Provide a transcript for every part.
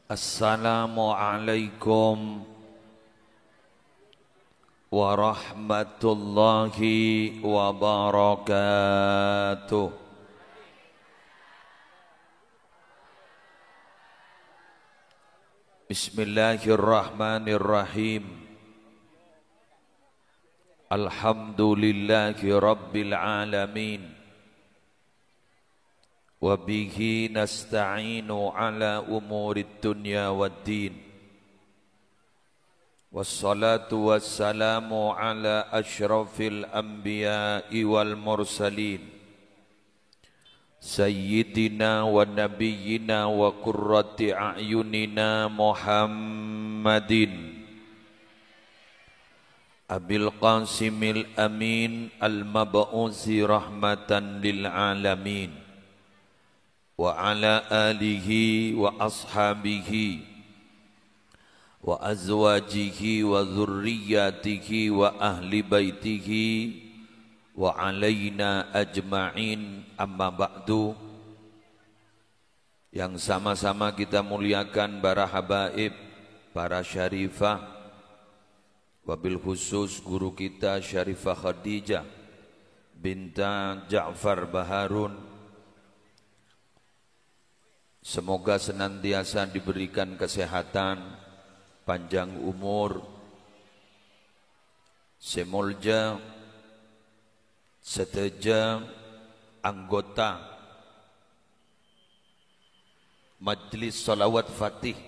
Assalamualaikum warahmatullahi wabarakatuh. Bismillahirrahmanirrahim. Alhamdulillahi rabbil alamin. Wabihi nasta'inu ala umurid dunya waddin. Wassalatu wassalamu ala ashrafil anbiya'i wal mursalin. Sayyidina wa nabiyyina wa qurrati a'yunina Muhammadin Abil Qasimil Amin al-mab'usi rahmatan lil alamin. Wa ala alihi wa ashabihi wa azwajihi wa dhurriyyatihi wa ahli baitihi wa alaina ajma'in, amma ba'du. Yang sama-sama kita muliakan para habaib, para syarifah, wabil khusus guru kita Syarifah Khadijah binta Ja'far Baharun. Semoga senantiasa diberikan kesehatan, panjang umur, semolja, seteja anggota Majelis Sholawat Fatih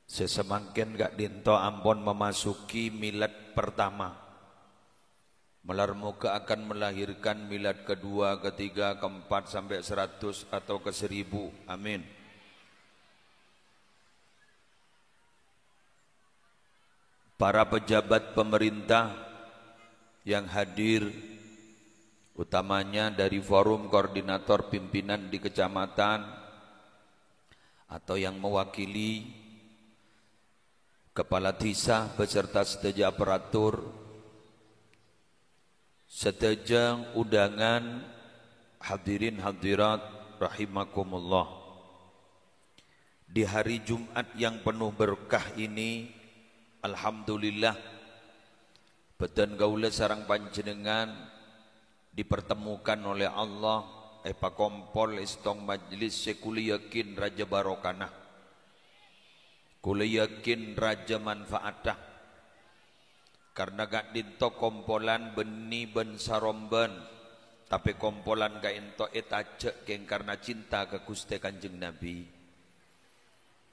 sesemangkin gak dinto ampun memasuki milad pertama. Melar muka akan melahirkan milad kedua, ketiga, keempat sampai 100 atau ke 1000. Amin. Para pejabat pemerintah yang hadir, utamanya dari forum koordinator pimpinan di kecamatan atau yang mewakili kepala desa beserta seteja aparatur, seteja undangan, hadirin hadirat rahimakumullah. Di hari Jumat yang penuh berkah ini, alhamdulillah beten gaula sarang panjenengan dipertemukan oleh Allah pakompol istong majlis sekuli yakin raja barokana, kuli yakin raja manfaatah. Karena gak dinto kompolan beni ben saromben, tapi kompolan gak into etajek keng karena cinta ke Gusti Kanjeng Nabi.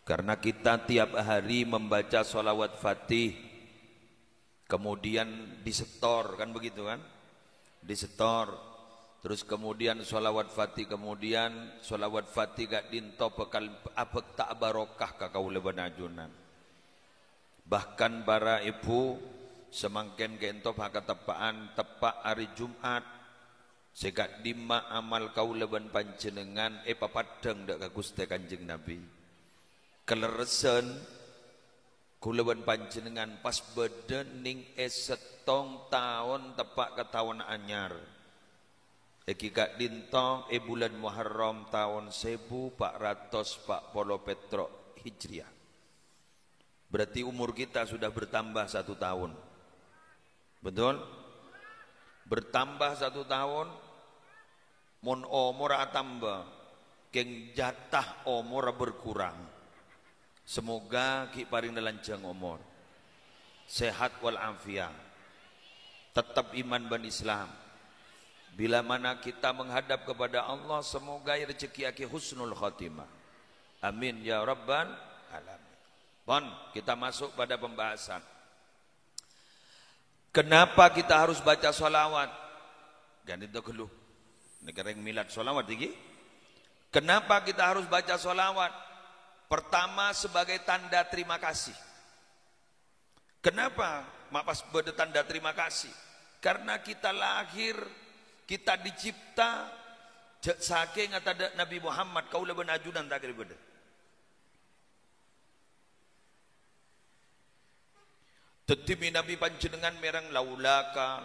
Karena kita tiap hari membaca sholawat fatih, kemudian disetor, kan begitu kan? Disetor, terus kemudian sholawat fatih, kemudian sholawat fatih gak dinto bekal abek tak barokah kakaula banajunan. Bahkan para ibu semangken kento haka tepaan tepak hari Jumat segak dima amal kaula ban panjenengan papadang dak ka Gusti Kanjeng Nabi. Keleresen kula ban panjenengan pas beden ning setong tahun tepak ke tahun anyar. Iki gak dinto bulan Muharram tahun 1400 Petro Hijriah. Berarti umur kita sudah bertambah 1 tahun. Betul? Bertambah 1 tahun, mon umur atambah, keng jatah umur berkurang. Semoga ki paring lanjang umur, sehat wal afiat, tetap iman dan Islam. Bila mana kita menghadap kepada Allah, semoga rezeki aki husnul khotimah. Amin ya rabbal alamin. Bon, kita masuk pada pembahasan. Kenapa kita harus baca sholawat? Ganti itu keluh. Negara yang milad sholawat ini. Kenapa kita harus baca sholawat? Pertama sebagai tanda terima kasih. Kenapa? Mapas beda tanda terima kasih. Karena kita lahir, kita dicipta saking ngata Nabi Muhammad kaula ben ajudan tak beda. Tetimi Nabi panjenengan merang laulaka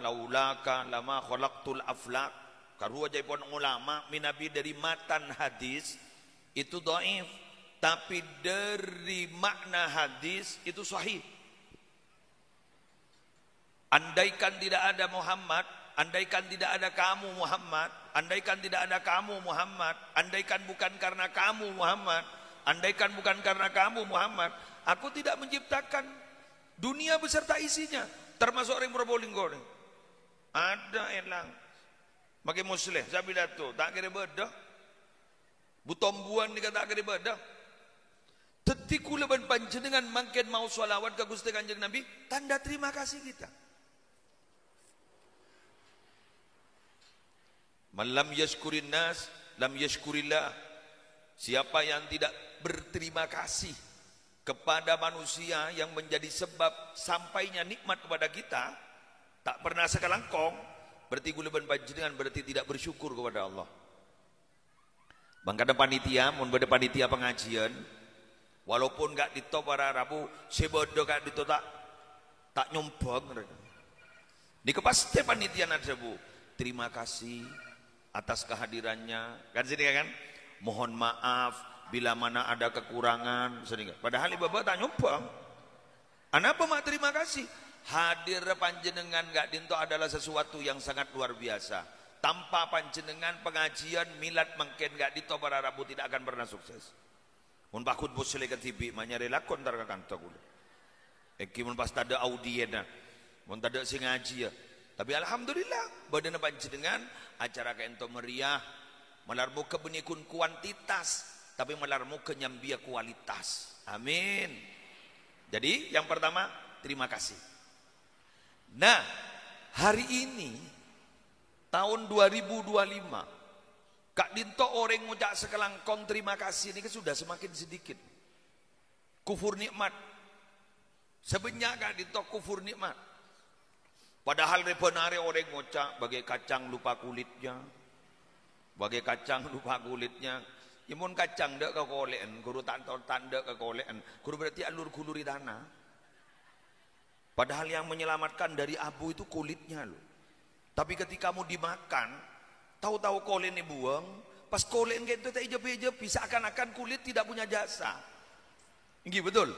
lama khalaqtul aflak. Karuwa jaipon ulama minabi dari matan hadis itu dhaif, tapi dari makna hadis itu sahih. Andaikan tidak ada Muhammad, andaikan tidak ada kamu Muhammad, andaikan tidak ada kamu Muhammad, andaikan bukan karena kamu Muhammad, andaikan bukan karena kamu Muhammad, aku tidak menciptakan dunia beserta isinya, termasuk orang Probolinggo. Ada elang pakai musleh, saya pidato tak kira bedah, butombuan ni kata tak kira bedah. Tetiku leban panjenengan mangken mau sholawat ke Gusti Kanjeng Nabi, tanda terima kasih kita. Malam yashkurin nas, lam yashkurillah. Siapa yang tidak berterima kasih kepada manusia yang menjadi sebab sampainya nikmat kepada kita, tak pernah sekalangkong, berarti guleban panjenengan berarti tidak bersyukur kepada Allah. Bangkada panitia, mun beda panitia pengajian, walaupun gak ditop para Rabu, sebodoh gak ditop tak nyombong. Di kepaste panitia nadzabu, terima kasih atas kehadirannya, kan sini kan? Mohon maaf bila mana ada kekurangan, sehingga padahal ibadah tak nyombong. Kenapa mak terima kasih? Hadir panjenengan gak dinto adalah sesuatu yang sangat luar biasa. Tanpa panjenengan pengajian milad mungkin gak dinto para Rabu tidak akan pernah sukses. Mun bakut bos sele ke TV manyare lakon tar ka kantor kula. Eki mun pas tada audiena, mun tada sing ngaji ya. Tapi alhamdulillah badana panjenengan acara ka ento meriah, melarmu ke benikun kuantitas, tapi melarmu ke nyambia kualitas. Amin. Jadi yang pertama terima kasih. Nah, hari ini tahun 2025 Kak Dinto orang ngucap sekelangkong terima kasih ini sudah semakin sedikit. Kufur nikmat. Sebenarnya Kak Dinto kufur nikmat. Padahal reponare orang ngucap bagai kacang lupa kulitnya. Bagai kacang lupa kulitnya. Imun kacang dek ke kolean, guru tanda ke kolean. Guru berarti alur kuluri tanah. Padahal yang menyelamatkan dari abu itu kulitnya loh. Tapi ketika kamu dimakan, tahu-tahu kolen buang, pas kolen gitu tak ijep-ijep, seakan-akan kulit tidak punya jasa. Ini betul.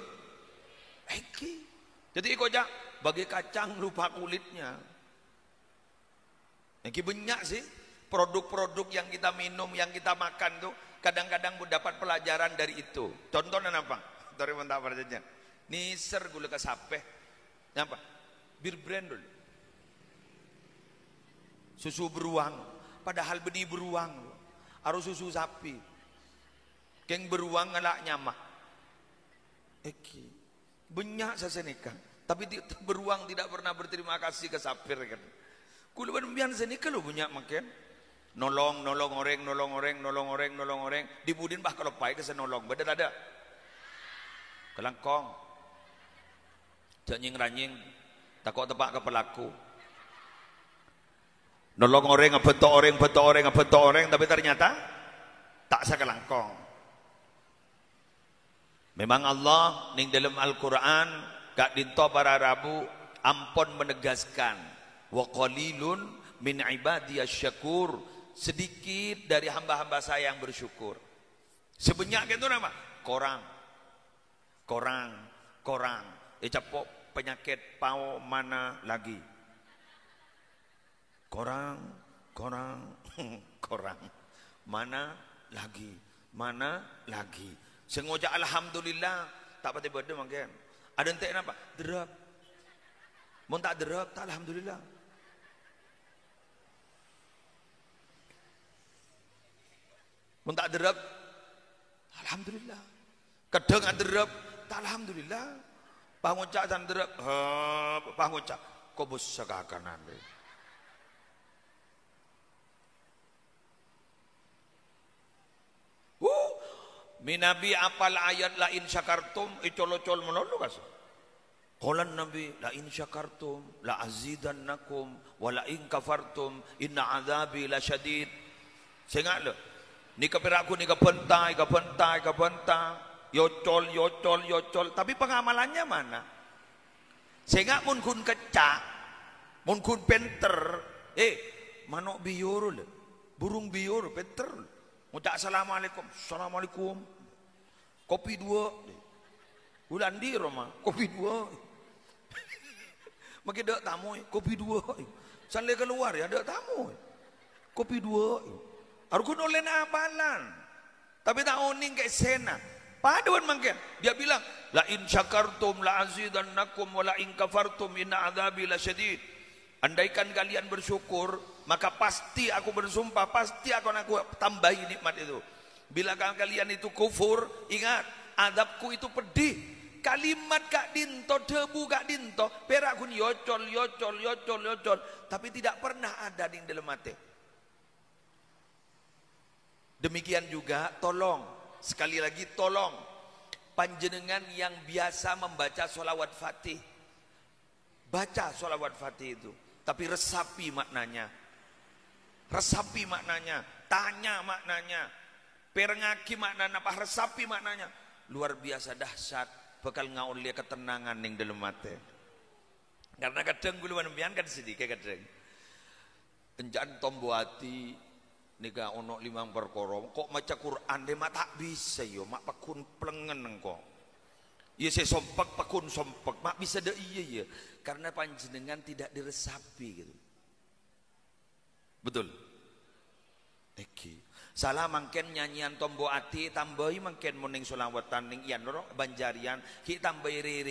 Jadi ikutnya bagai kacang lupa kulitnya. Ini banyak sih produk-produk yang kita minum, yang kita makan tuh kadang-kadang mendapat pelajaran dari itu. Contohnya apa? Dari mentah saja. Niser gula kesapeh. Apa? Bir brand dulu. Susu beruang. Padahal benih beruang. Harus susu sapi. Keng beruang ngelak nyamak. Banyak sesenika. Tapi beruang tidak pernah berterima kasih ke sapir kan. Kuluban bian senika lu banyak makan. Nolong orang. Dibudin bah kalau pai ke senolong. Beda ada. Kelangkong. Janying-ranying. Takut tepak ke pelaku. Nolong orang, ngebeto orang, tapi ternyata tak sakelangkong. Memang Allah ning dalam Al-Quran gak dinto para Rabu ampun menegaskan wa qalilun min ibadiyas syakur, sedikit dari hamba-hamba saya yang bersyukur. Sebanyak itu nama korang capok penyakit pau mana lagi korang mana lagi sengoja alhamdulillah tak pati berde mungkin ada ente apa derap mun tak derap tak alhamdulillah mun tak derap alhamdulillah kadang derap tak alhamdulillah pangocak dan derap pangocak kok bos sekakanan Minabi apal ayat la in syakartum icolocol menolong kas. Qalan Nabi la in syakartum la azidannakum wa la in kafartum inna azabi la syadid. Sengak le. Ni kapiraku ni kapentai yocol tapi pengamalannya mana? Sengak mun kun kecak mun kun penter manok biur le. Burung biur penter. Ngucap assalamualaikum Kopi 2. Bulan di Roma, kopi 2. Makin dek tamu, kopi 2. Sampai keluar ya dek tamu. Kopi 2. Aku oleh apalan. Tapi tak oning kayak sena. Paduan mangken. Dia bilang, la in syakartum la azidannakum wa la in kafartum inna adzabi lasyadid. Andaikan kalian bersyukur, maka pasti aku bersumpah, pasti akan aku tambahi nikmat itu. Bila kalian itu kufur, ingat, azabku itu pedih. Kalimat kak dinto, debu kak dinto, perak kun yocol, tapi tidak pernah ada di dalam hati. Demikian juga, tolong, sekali lagi tolong, panjenengan yang biasa membaca sholawat fatih, baca sholawat fatih itu, tapi resapi maknanya, tanya maknanya, perengaki maknanya, apa resapi maknanya, luar biasa dahsyat, bakal ngaul dia ketenangan yang dalam mati. Karena kadang gue lumayan kan sedikit kadang, enjan tombo hati, nika ono 5 perkara, kok maca Quran deh mak tak bisa yo, mak pakun plengen engko. Iya saya sompek pakun sompek, mak bisa deh iya. Karena panjenengan tidak diresapi gitu. Betul. Eki. Salah mangken nyanyian tombo ati tambahi mangken muning solawatan ning iyan loro banjarian ki tambahi re.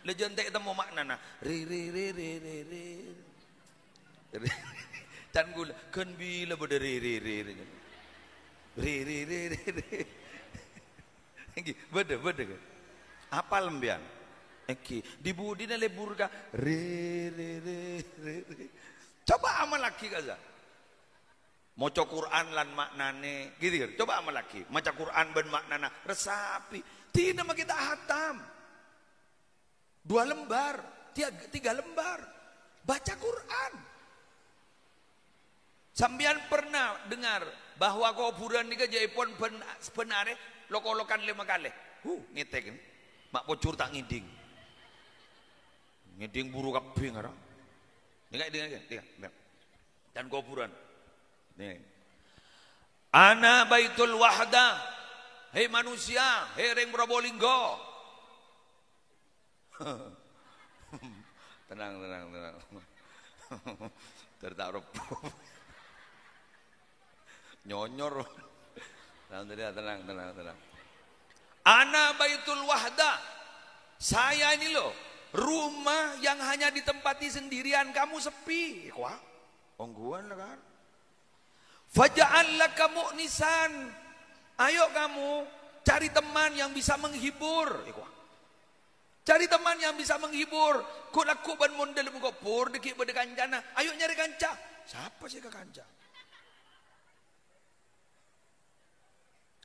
Le jontek temu maknana re. Tan gula ken bila bode re. Eki bode kan. Apal mbian. Eki dibudina lebur ka re. Coba amal lagi kaza. Maca Quran lan maknane gitu kan. Coba amal lagi. Maca Quran ben maknana resapi. Tidak mah kita hatam. 2 lembar, 3 lembar. Baca Quran. Sambian pernah dengar bahwa kuburan nika jaipun benare lokolokan 5 kali. Ngetek ini. Mak pocur tak ngiding. Ngiding buru kabeh ngarang. Dengar. Dan kuburan. Nih. Ana baitul wahda. Hei manusia, hei ring Probolinggo. Tenang. Tertaruh. Nyonyor. Tenang. Ana baitul wahda. Saya ini loh, rumah yang hanya ditempati sendirian, kamu sepi. Wah, ongguan lah kan. Faja'al laka mu'nisan. Ayo kamu cari teman yang bisa menghibur. Cari teman yang bisa menghibur. Kok laku ban mondel mengkopur deki pada kancana. Ayo nyari kanca. Siapa sih ke kanca?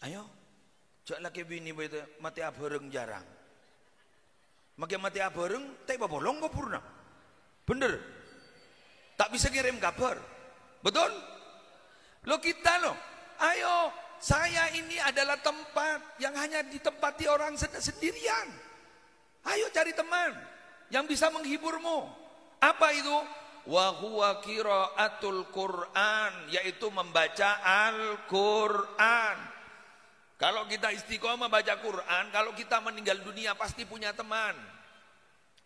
Ayo. Cak laki bini begitu mati abareng jarang. Makin mati abareng tak bolong kopurna. Bener. Tak bisa kirim kabar. Betul? Lo kita lo, ayo, saya ini adalah tempat yang hanya ditempati orang sendirian. Ayo cari teman yang bisa menghiburmu. Apa itu? Wa huwa qiraatul Quran, yaitu membaca Al-Quran. Kalau kita istiqomah baca Quran, kalau kita meninggal dunia pasti punya teman.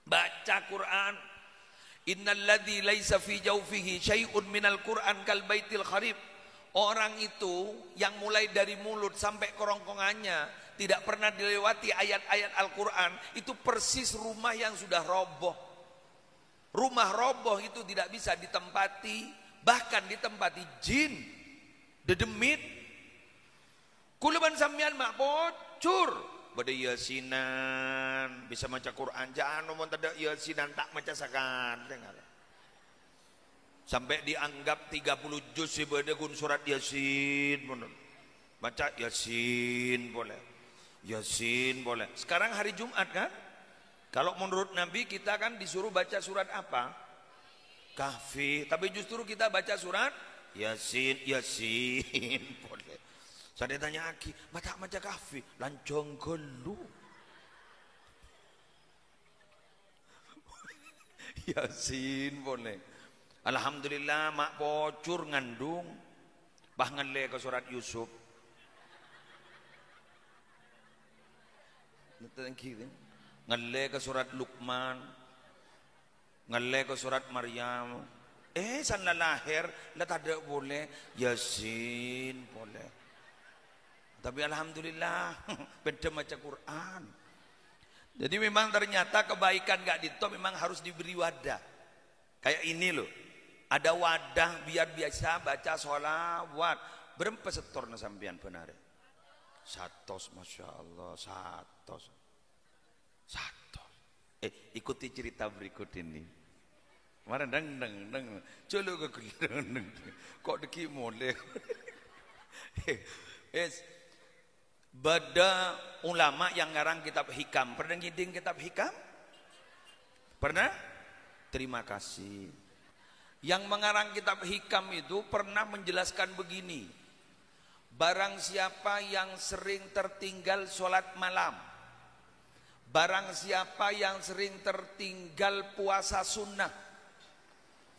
Baca Quran. Innal ladzi laisa fi jawfihi syai'un minal Quran kal baitil kharib. Orang itu yang mulai dari mulut sampai kerongkongannya tidak pernah dilewati ayat-ayat Al-Quran, itu persis rumah yang sudah roboh. Rumah roboh itu tidak bisa ditempati, bahkan ditempati jin, dedemit. Kuluban sampean mak bocor. Bade yasinan, bisa maca Quran, jangan ngomong tidak yasinan tak maca sakan, dengar. Sampai dianggap 30 juz ibadah kun surat Yasin. Baca Yasin boleh. Sekarang hari Jumat kan? Kalau menurut Nabi kita kan disuruh baca surat apa? Kahfi. Tapi justru kita baca surat Yasin boleh. Saya tanya Aki, baca Kahfi, lancong gelu. Yasin boleh. Alhamdulillah mak pocur ngandung bah ngele ke surat Yusuf. Ngele ke surat Luqman, ngele ke surat Maryam. Sana lahir, lah tak ada boleh. Yasin boleh. Tapi alhamdulillah, beda macam Quran. Jadi memang ternyata kebaikan gak ditop memang harus diberi wadah. Kayak ini loh. Ada wadah biar biasa baca sholawat. Berapa setornya sampean benar? 100, Masya Allah, 100. Ikuti cerita berikut ini. Kemarin deng. Colo ke deng. Kok deki mole. Bada ulama yang ngarang kitab hikam. Pernah ngiding kitab hikam? Pernah? Terima kasih. Yang mengarang kitab hikam itu pernah menjelaskan begini. Barang siapa yang sering tertinggal sholat malam, barang siapa yang sering tertinggal puasa sunnah,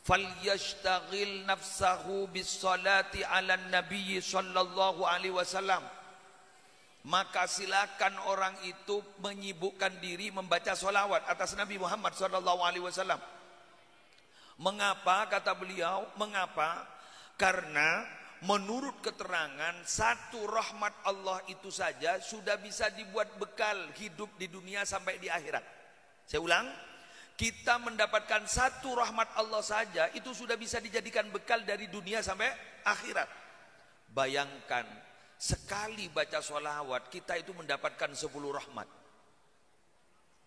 falyashtaghil nafsahu bis salati ala nabi sallallahu alaihi wasallam, maka silakan orang itu menyibukkan diri membaca sholawat atas Nabi Muhammad sallallahu alaihi wasallam. Mengapa kata beliau? Mengapa? Karena menurut keterangan satu rahmat Allah itu saja sudah bisa dibuat bekal hidup di dunia sampai di akhirat. Saya ulang, kita mendapatkan satu rahmat Allah saja itu sudah bisa dijadikan bekal dari dunia sampai akhirat. Bayangkan sekali baca sholawat kita itu mendapatkan 10 rahmat.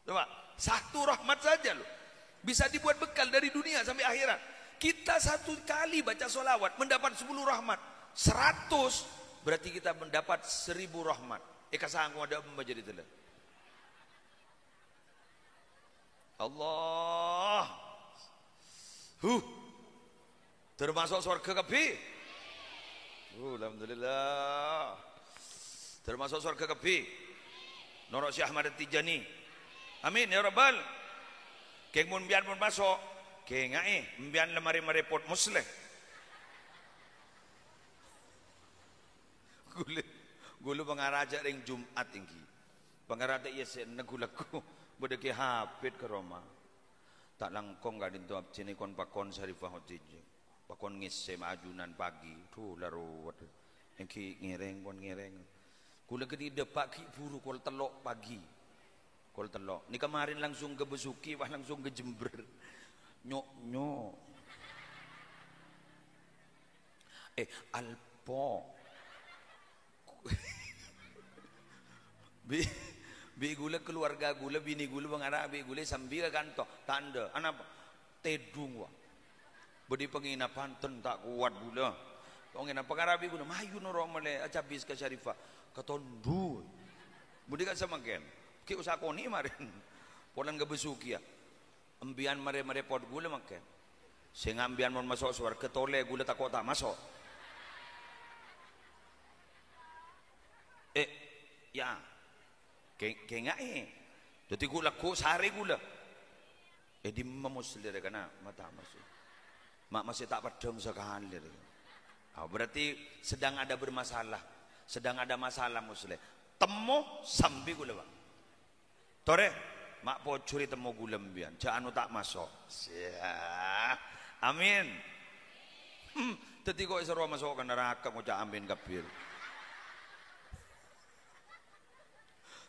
Coba, satu rahmat saja loh bisa dibuat bekal dari dunia sampai akhirat. Kita satu kali baca sholawat mendapat 10 rahmat. 100 berarti kita mendapat 1000 rahmat. Kasangku ada membaca itu lah. Allah. Termasuk surga kepi. Alhamdulillah. Termasuk surga kepi. Norok Syekh Ahmad Tijani. Amin ya rabbal. Keng mun bian mun masuk, keng mbian lemari merepot musleh. Gulu pengaraja ring Jumat tinggi. Pengaraja iya sen negulaku bodeke hafid ke Roma. Tak langkong gak dintu abjene kon pakon Syarifah Hotije. Pakon ngise majunan pagi. Tuh laruwat. Engki ngereng kon ngereng. Gula gede depak ki buru kol telok pagi. Kol telok. Ini kemarin langsung ke Besuki, wah langsung ke Jember. Nyok. Alpo. Bi gula keluarga gula, bini gula mengarah bi gula sambil kantor. Tanda. Anak tedung wah. Bodi penginapan tak kuat gula. Penginapan pengarah bi gula. Mayu norong male acabis ke Syarifah. Ketondu. Bodi kan sama ken. Ki usaha koni marin polan ke Besuki ya ambian mare pot gula makan sing ambian mon masuk surga tole gula tak kota masuk ya kenga jadi gula ku sehari gula di memuslir kana mata masuk mak masih tak pedang sekali berarti sedang ada bermasalah sedang ada masalah muslim temu sambil gula bang Tore, mak pocuri temu gulem bian, anu tak masuk. Amin. Tadi kok seru masuk ke neraka mau amin kapir.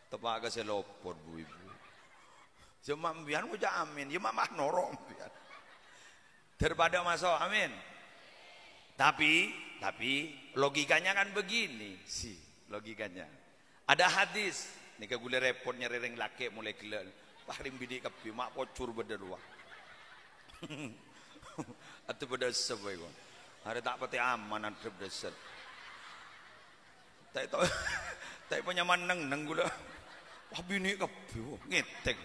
Tepaga selopor bu ibu. Cuma bian mau amin, ya mah norong bian. Daripada masuk, amin. Tapi logikanya kan begini sih, logikanya. Ada hadis. Nika gula repotnya rereng laki mulai gila. Paling bidik kapi mak pocur berdua. Atau berdasar boy kon. Ada tak pati aman ada berdasar. Tak punya maneng gula. Wah bini kapi ngetek.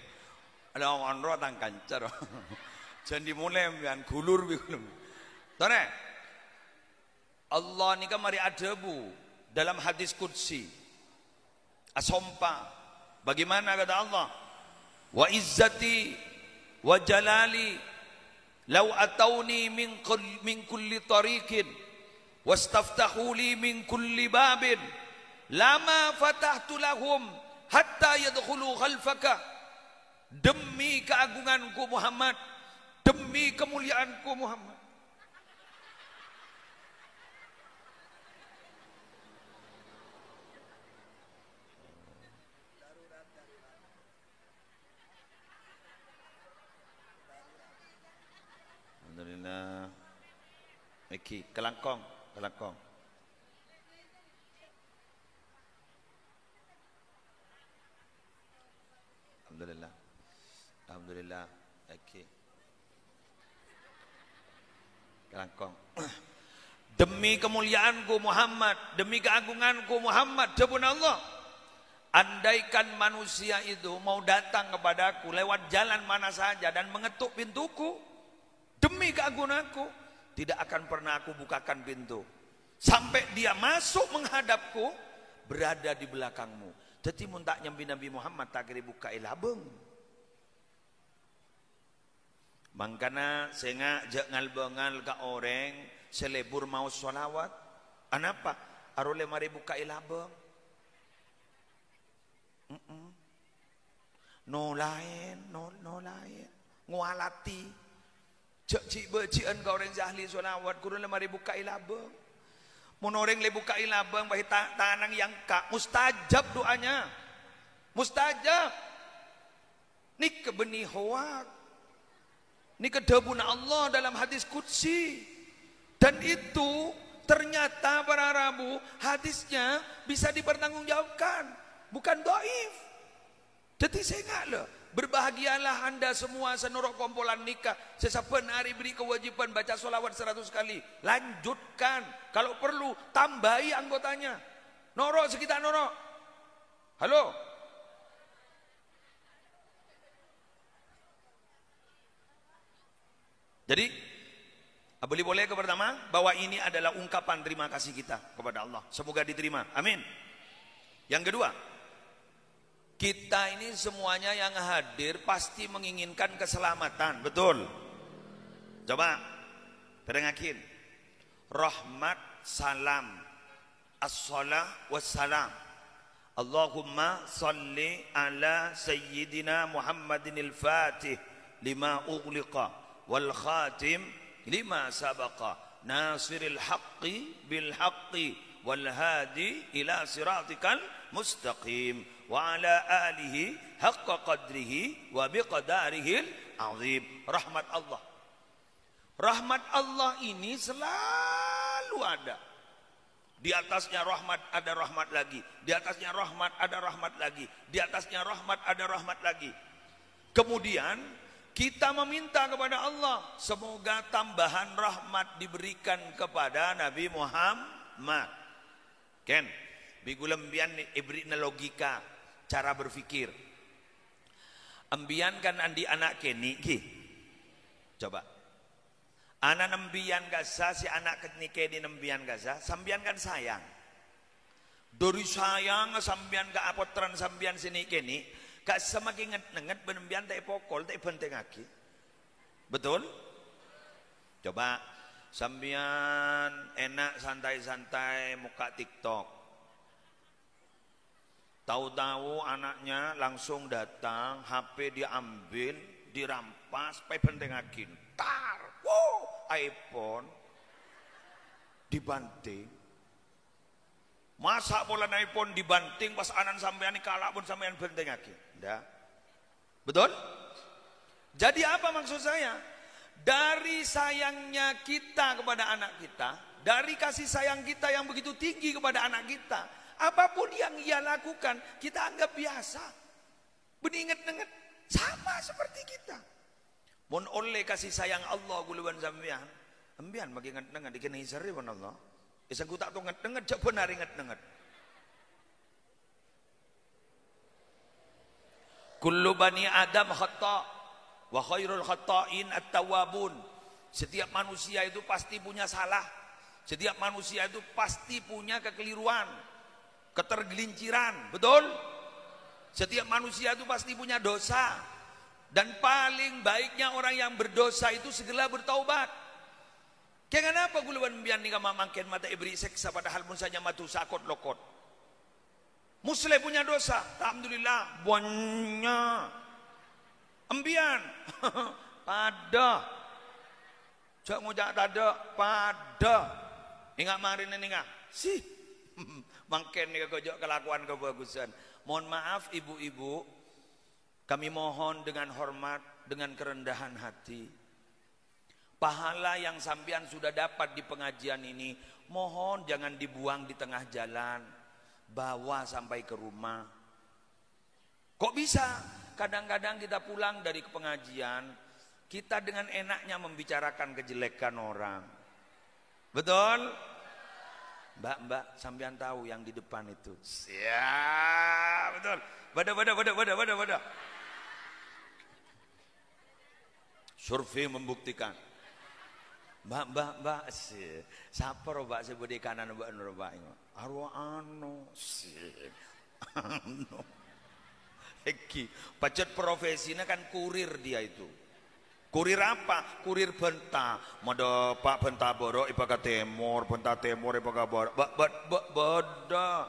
Ada orang roh tang kancar. Jangan dimulai bian gulur bikulum. Tone. Allah nika mari adabu dalam hadis qudsi. Asompa bagaimana kata Allah wa izzati wa jalali law atawni min kulli tariqin wastaftahu li min kulli babin lama fatahtu lahum hatta yadkhulu khalfaka. Demi keagunganku Muhammad, demi kemuliaanku Muhammad. Alhamdulillah. Miki, kelangkong. Alhamdulillah. Okey. Kelangkong. Demi kemuliaanku Muhammad, demi keagunganku Muhammad, demi Allah. Andaikan manusia itu mau datang kepadaku lewat jalan mana saja dan mengetuk pintuku, demi keagunganku, tidak akan pernah aku bukakan pintu sampai dia masuk menghadapku, berada di belakangmu. Jadi muntak nyambi Nabi Muhammad tak kira buka ilabeng. Mangkana senga jangal bengal ka orang selebur mau sholawat. Anapa? Arole mari buka ilabeng. No lain. Ngualati. Cik becian ka orang jahli sholawat. Kurun mari buka ilabeng. Monoreng le buka ilabeng bahi tanang yang kak mustajab doanya. Mustajab. Ni kebeni hoak. Ni kedebuna Allah dalam hadis qudsi. Dan itu ternyata para Rabu hadisnya bisa dipertanggungjawabkan, bukan dhaif. Jadi saya enggak loh. Berbahagialah anda semua senorok kompolan nikah. Sesapen hari beri kewajiban baca sholawat 100 kali. Lanjutkan. Kalau perlu tambahi anggotanya. Norok sekitar norok. Halo. Jadi boleh ke pertama bahwa ini adalah ungkapan terima kasih kita kepada Allah. Semoga diterima. Amin. Yang kedua, kita ini semuanya yang hadir pasti menginginkan keselamatan, betul? Coba perengakin. Rahmat, salam, as-salah wassalam. Allahumma salli ala sayyidina Muhammadin al-Fatih lima ughliqa wal khatim lima sabaqa nasiril haqqi bil haqqi wal hadi ila siratikal mustaqim wa ala alihi haqqa qadrihi wa biqadarihil azim. Rahmat Allah. Rahmat Allah ini selalu ada. Di atasnya rahmat ada rahmat lagi. Di atasnya rahmat ada rahmat lagi. Di atasnya rahmat ada rahmat lagi. Kemudian kita meminta kepada Allah semoga tambahan rahmat diberikan kepada Nabi Muhammad. Ken, bigulembian ibrina logika cara berpikir. Ambian kan andi anak keni ki. Coba. Anak nembian gasa si anak kenike di nembian gasa, sambian kan sayang. Dari sayang sambian ke apotran sambian sini keni, kak semakin nget benembian tak pokol tak penting lagi. Betul? Coba sambian enak santai-santai muka TikTok. Tahu-tahu anaknya langsung datang, HP diambil, dirampas, pai penting lagi. Tar, wow, iPhone dibanting. Masa pola iPhone dibanting pas anan sampean kalah pun sampean penting lagi. Ndak. Betul? Jadi apa maksud saya? Dari sayangnya kita kepada anak kita, dari kasih sayang kita yang begitu tinggi kepada anak kita, apapun yang ia lakukan kita anggap biasa. Beninget-ninget sama seperti kita. Mun oleh kasih sayang Allah guluan sampean, ambian bagi nget-nget dikenai seri pun Allah. Isa ku tak tunget nget cak benar inget-nget. Kullu bani Adam khata wa khairul khata'in at-tawwabun. Setiap manusia itu pasti punya salah. Setiap manusia itu pasti punya kekeliruan, ketergelinciran, betul? Setiap manusia itu pasti punya dosa. Dan paling baiknya orang yang berdosa itu segera bertaubat. Kenapa guluan bian ni kama mangken mata ibri seksa padahal pun saja matu sakot lokot. Muslim punya dosa, alhamdulillah banyak. Embian pada jak ngojak tada pada ingat marin ini enggak sih mangken nih kejok kelakuan kebagusan. Mohon maaf ibu-ibu, kami mohon dengan hormat, dengan kerendahan hati, pahala yang sampean sudah dapat di pengajian ini mohon jangan dibuang di tengah jalan, bawa sampai ke rumah. Kok bisa? Kadang-kadang kita pulang dari pengajian, kita dengan enaknya membicarakan kejelekan orang. Betul? Mbak, sampean tahu yang di depan itu. Siap, betul. Bada. Survei membuktikan. Mbak, siapa mbak sebut kanan mbak nur mbak ini? Arwah ano, ano. Eki, pacet profesinya kan kurir dia itu. Kurir apa? Kurir benta. Mada Pak benta borok ipaka temor, benta temor ipaka borok. Bada.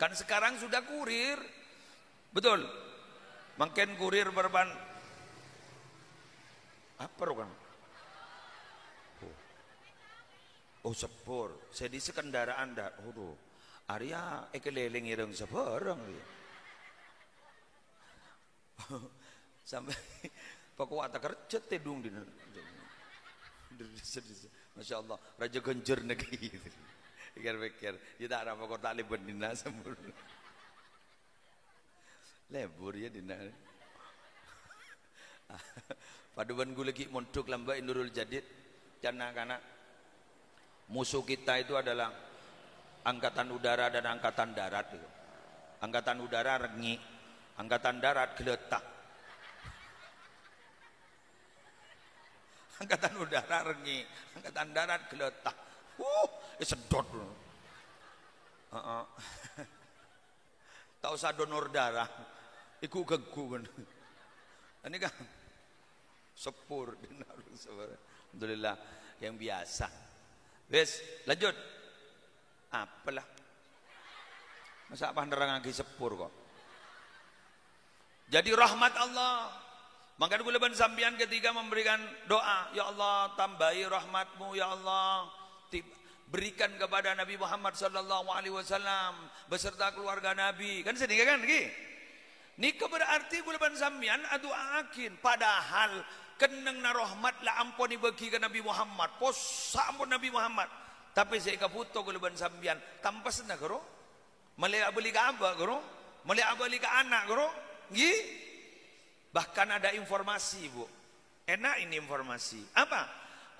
Kan sekarang sudah kurir. Betul. Makin kurir berban apa kan? Oh sepur. Saya di kendaraan dah. Oh, Arya keliling ireng sebarang dia. Sampai pokok tak kerja tedung di Masya Allah Raja Genjer negeri pikir-pikir kita ada pokok tak libat dina sembur lebur ya dina paduan gue lagi montuk lamba Indurul Jadid karena musuh kita itu adalah angkatan udara dan angkatan darat itu. Angkatan udara rengi, angkatan darat geletak. Angkatan udara rengi, angkatan darat geletak. Sedot. Tak usah donor darah. Iku gegu kan. Ini kan sepur. Alhamdulillah yang biasa. Wes, lanjut. Apalah. Masa apa nerang lagi sepur kok. Jadi rahmat Allah. Maka bulan sambian ketika memberikan doa, ya Allah tambahi rahmatmu ya Allah, berikan kepada Nabi Muhammad sallallahu alaihi wasallam beserta keluarga Nabi. Kan sedih kan lagi? Nika berarti bulan sambian adu akin padahal keneng na rahmat la ampuni bagi ke Nabi Muhammad, posa ampun Nabi Muhammad. Tapi saya kaputo bulan sambian tanpa senang karo. Malaya beli ke apa karo? Malaya beli ke anak karo? Nggih? Bahkan ada informasi bu, enak ini informasi. Apa?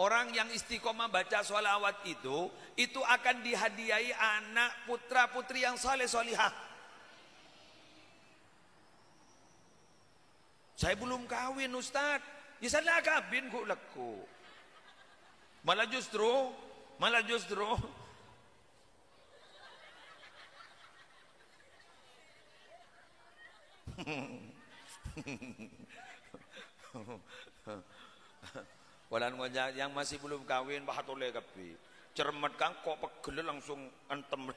Orang yang istiqomah baca sholawat itu akan dihadiahi anak putra putri yang saleh solihah. Saya belum kawin Ustaz, ya saya kawin kok leku. Malah justru walan ngajak yang masih belum kawin bahatole kapi cermat kang kok pegel langsung antem.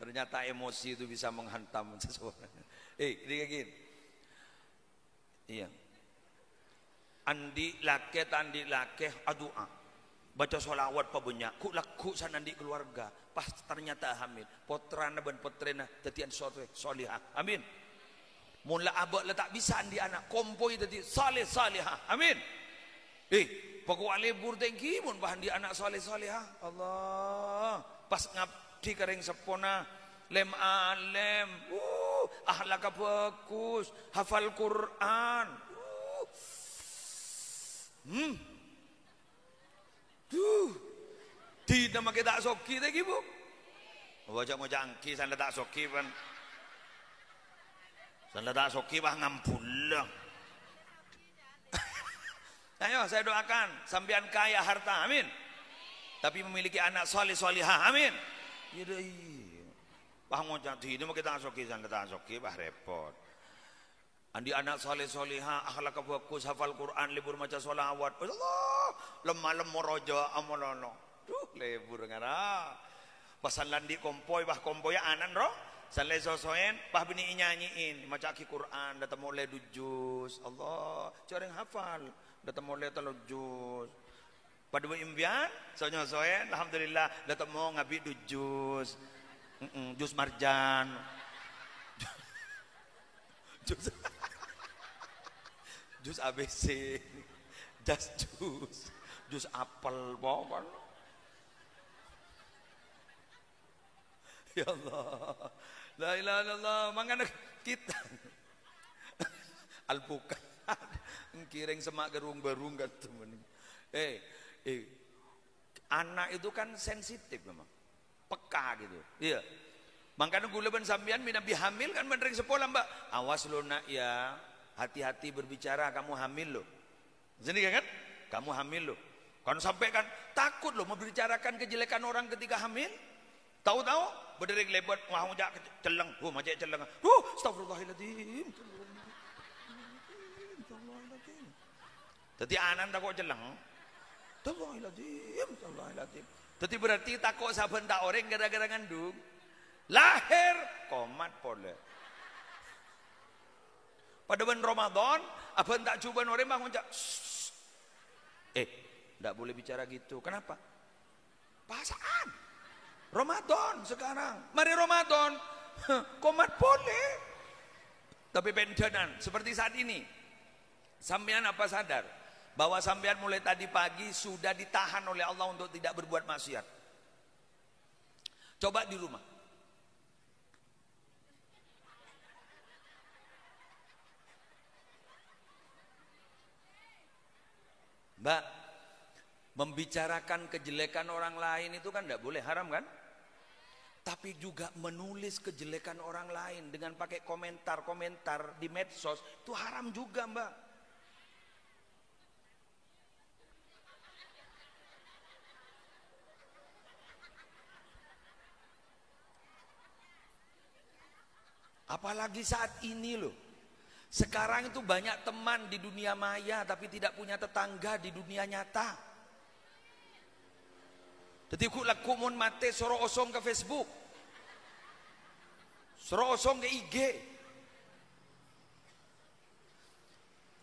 Ternyata emosi itu bisa menghantam seseorang. Ini gini. Iya. Andi lake adua. Baca sholawat pabanyak. Ku laku sanandi keluarga. Pas ternyata hamil. Potrana ban potrena tetian solihah. Amin. Mula abak letak bisa andi anak kompoi tadi saleh salihah. Amin. Pokok alebur tengki mun bahan di anak saleh salihah. Allah. Pas ngabdi kering sepona lem alem. Ahlaka bagus, hafal Quran. Tidak makai tak soki tadi bu. Wajah mau jangki sana tak soki pan. Sana tak soki bah ngampulang. Ayo saya doakan sampean kaya harta, amin. Tapi memiliki anak soleh solihah, amin. Bah mau jadi ini mau kita soki sana tak soki bah repot. Andi anak soleh solihah, akhlak bagus, hafal Quran, libur maca sholawat. Allah, lemah rojo amolono. Lebur ngara. Pasan landi kompoi bah kompoi anan roh. Saleh sosoen, pah bini nyanyiin, macam Quran, datang mulai dujus, Allah, coreng hafal, datang mulai telur jus. Pada imbian, sosoen, alhamdulillah, datang mau ngabi dujus, jus marjan, jus ABC, jus apel, pokoknya. Ya Allah, la ilaha illallah, mangana kita alpukat, kiring semak gerung-gerung gitu. Anak itu kan sensitif memang, peka gitu. Iya. Makanya gula ben sambian minabi hamil kan bener sekolah mbak. Awas lo nak ya, hati-hati berbicara kamu hamil lo. Jadi kan? Kamu hamil lo. Kan sampai kan takut lo membicarakan kejelekan orang ketika hamil. Tahu-tahu berdiri lebat mau jak celeng, macam celeng. Astagfirullahaladzim. Tadi anak takut celeng. Astagfirullahaladzim. Tadi berarti takut saben tak orang gara-gara ngandung. Lahir komat pole. Pada bulan Ramadan, apa tak coba orang bangun cak. Tak boleh bicara gitu. Kenapa? Pasangan. Ramadan sekarang. Mari Ramadan. Komat pole. Tapi pendenan seperti saat ini. Sampean apa sadar bahwa sampean mulai tadi pagi sudah ditahan oleh Allah untuk tidak berbuat maksiat. Coba di rumah. Mbak, membicarakan kejelekan orang lain itu kan tidak boleh, haram kan? Tapi juga menulis kejelekan orang lain dengan pakai komentar-komentar di medsos itu haram juga, Mbak. Apalagi saat ini loh. Sekarang itu banyak teman di dunia maya tapi tidak punya tetangga di dunia nyata. Jadi ku mun mate soro osong ke Facebook. Soro osong ke IG.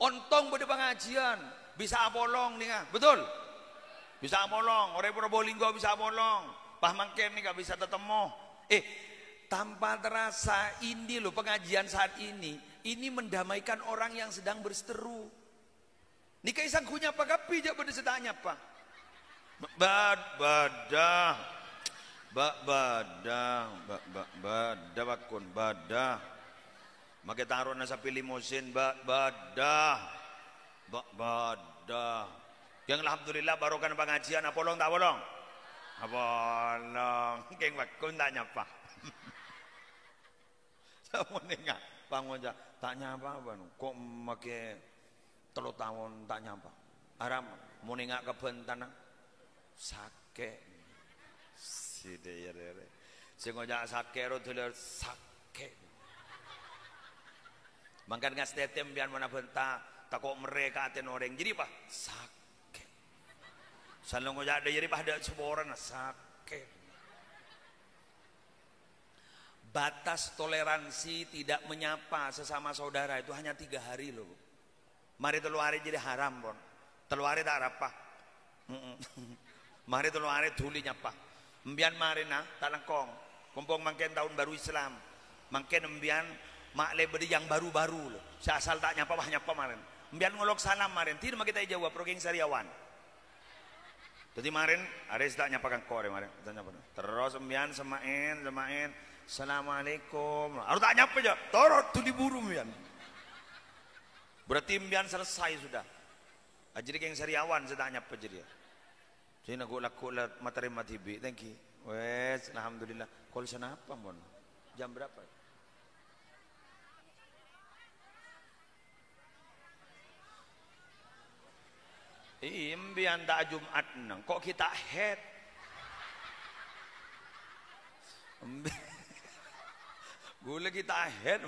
Ontong pada pengajian bisa abolong nih, betul? Bisa abolong, orang Probolinggo bisa abolong. Pah mangken nih gak bisa tetemu. Tanpa terasa ini loh pengajian saat ini mendamaikan orang yang sedang berseteru. Nikah isang kunya apa kapi jak pada setanya apa? Badah bakun badah. Make taruh nasa pilih musin badah. Yang alhamdulillah barokan pengajian apolong tak bolong? Apolong. Keng bakun tak nyapa. Kamu nengak, bangun aja, tak nyapa apa? Kok make 3 tahun tak nyapa? Aram, mau nengak ke bentana, sake, si dere, si ngojak sake, rotuler sake. Mangkan ngas tetem biar mana benta, takut mereka aten orang, jadi apa? Sake. Selalu ngojak ada jadi pada seborang sake. Batas toleransi tidak menyapa sesama saudara itu hanya 3 hari loh. Mari 3 hari jadi haram pun. 3 hari tak apa. Mari 3 hari tuli nyapa. Mbian mari nah tak lengkong. Kumpung mangken tahun baru Islam. Mangken mbian makle beri yang baru-baru loh. Asal tak nyapa bah nyapa marin. Mbian ngolok salam marin. Tidak mah kita jawab progeng sariawan. Jadi marin ares tak nyapa kang kore marin. Terus mbian semain. Assalamualaikum. Harus tak nyapa aja. Torot tu diburu mian. Berarti mian selesai sudah. Jadi yang sariawan saya tak nyapa jadi. Jadi nak laku materi matibi. Thank you. Wes, alhamdulillah. Kau sana apa mon? Jam berapa? Imbian tak Jumat nang. Kok kita head? Gula kita head,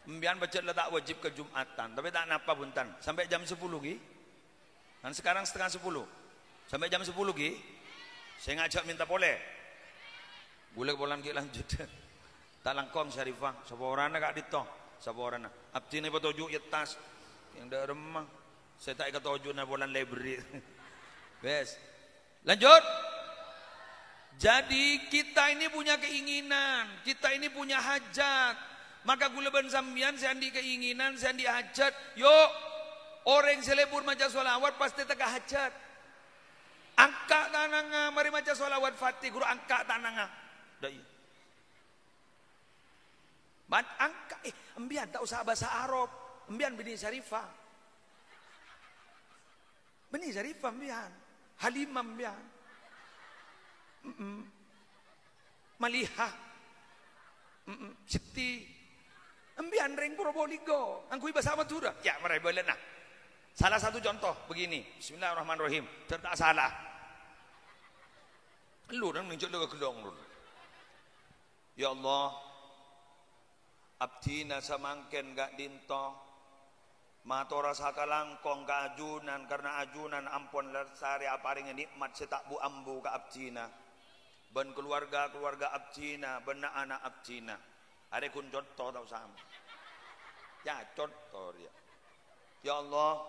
Mbian baca letak wajib ke Jumatan, tapi tak napa buntan. Sampai jam 10 lagi. Dan sekarang setengah 10. Sampai jam 10 lagi. Saya ngajak minta boleh. Gula bolan kita lanjut. Tak langkong Syarifah, sapa orana kak dito, sapa orana. Abdi ni patoju yetas yang dah remah. Saya tak ikat toju na bolan library. Bes. Lanjut. Jadi kita ini punya keinginan, kita ini punya hajat. Maka gula ban sambian saya andi keinginan, saya andi hajat. Yuk, orang selebur maca solawat pasti teka hajat. Angka tananga, mari maca solawat Fatih, guru angka tananga. Dai. Angka, embian tak usah bahasa Arab, embian bini Syarifah, bini Syarifah embian, Halimah embian, Malihah, Siti, embian reng Probolinggo, angkui bahasa Madura, ya mereka boleh nah. Salah satu contoh begini, Bismillahirrahmanirrahim, tak salah. Lu nang nunjuk lu ke gelong lu. Ya Allah. Abdina samangken gak dinto matora sakalangkong ka ajunan karena ajunan ampun lesari aparing nikmat setak bu ambu ka abdina ben keluarga abdina ben anak abdina are kun contoh tau sama ya contoh dia ya Allah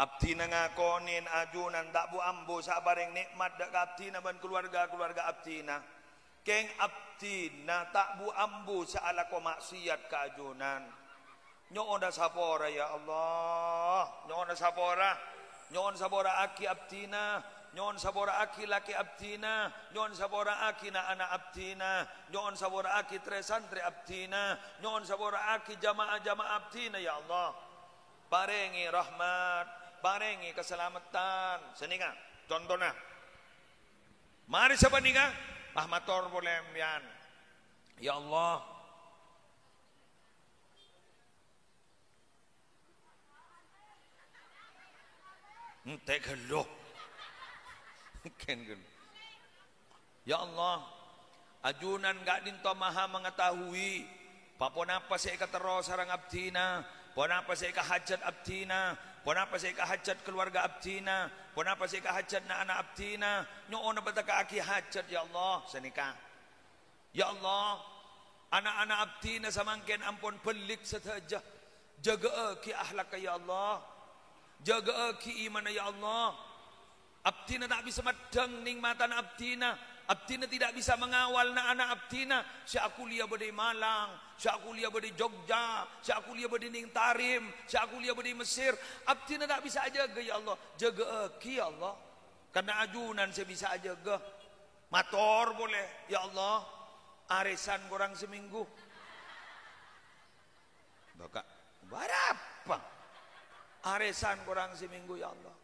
abdina ngakonin ajunan tak bu ambu sabaring nikmat dak abdina ben keluarga abdina keng abdina tak bu ambu saala ko maksiat kajunan nyoon da sapora ya Allah nyoon da sapora nyoon sapora aki abdina nyoon sapora aki laki abdina nyoon sapora aki na anak abdina nyoon sapora aki tre santri abdina nyoon sapora aki jamaah abdina ya Allah parengi rahmat parengi keselamatan seninga contohnya mari siapa nih Ahmator boleh mian. Ya Allah. Ente geluh. Ya Allah. Ajunan gak dinto maha mengetahui. Papon apa saya ketero sarang abdina. Pon apa saya hajat abdina. Pon apa saya hajat keluarga abdina. Pon apa saya hajat na anak abdina. Nyoon apa tak aki hajat ya Allah senika. Ya Allah, anak-anak abdina samangken ampun pelik saja. Jaga ki akhlak ya Allah. Jaga ki iman ya Allah. Abdina tak bisa madang ning matan abdina. Abdina tidak bisa mengawal na anak abdina. Saya kuliah bade Malang, saya kuliah bade Jogja, saya kuliah bade ning Tarim, saya kuliah bade Mesir. Abdina tak bisa jaga ya Allah. Jaga ki ya Allah. Karena ajunan saya bisa jaga. Mator boleh ya Allah. Arisan kurang seminggu. Bakak berapa? Arisan kurang seminggu ya Allah.